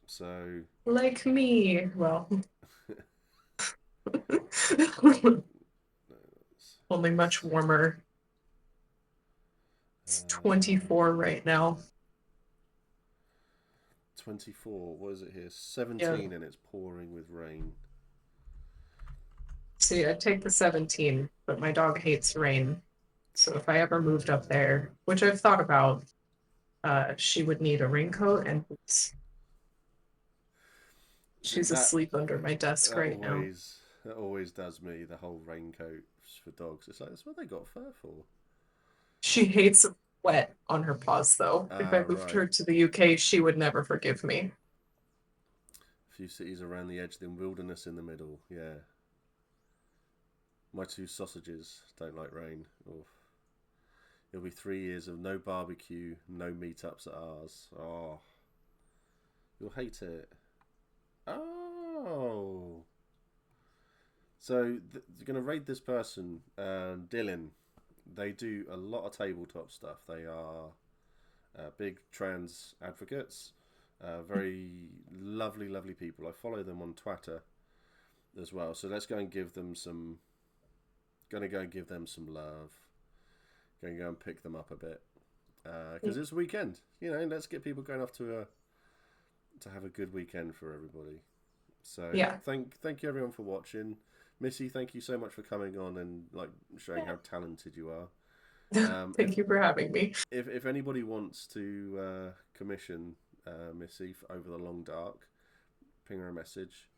So Like me. Well, only much warmer. It's 24 right now. 24. What is it here? 17, Yeah. and it's pouring with rain. See, I'd take the 17, but my dog hates rain. So if I ever moved up there, which I've thought about, she would need a raincoat and boots. She's asleep under my desk right now. That always does me, the whole raincoats for dogs. It's like, that's what they got fur for. She hates wet on her paws, though. If I moved her Right. to the UK, she would never forgive me. A few cities around the edge, then wilderness in the middle. Yeah. My two sausages don't like rain. Oof. It'll be 3 years of no barbecue, no meetups at ours. Oh. You'll hate it. Oh. So, you're going to raid this person, Dylan. They do a lot of tabletop stuff. They are big trans advocates. Very lovely, lovely people. I follow them on Twitter as well. So let's go and give them some. Going to go and give them some love. Going to go and pick them up a bit because it's a weekend. You know, let's get people going off to have a good weekend for everybody. So Yeah. thank you everyone for watching. Missy, thank you so much for coming on and like showing how talented you are. Thank you for having me. If anybody wants to commission Missy over the long dark, ping her a message.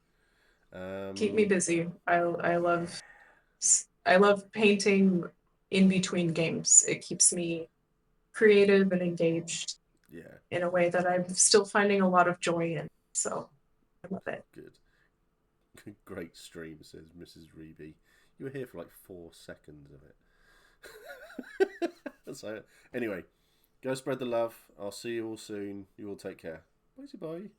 Keep me busy. I love painting in between games. It keeps me creative and engaged in a way that I'm still finding a lot of joy in. So I love it. Good. Great stream, says Mrs. Reeby. You were here for like 4 seconds of it. So anyway, go spread the love. I'll see you all soon. You all take care. Bye bye.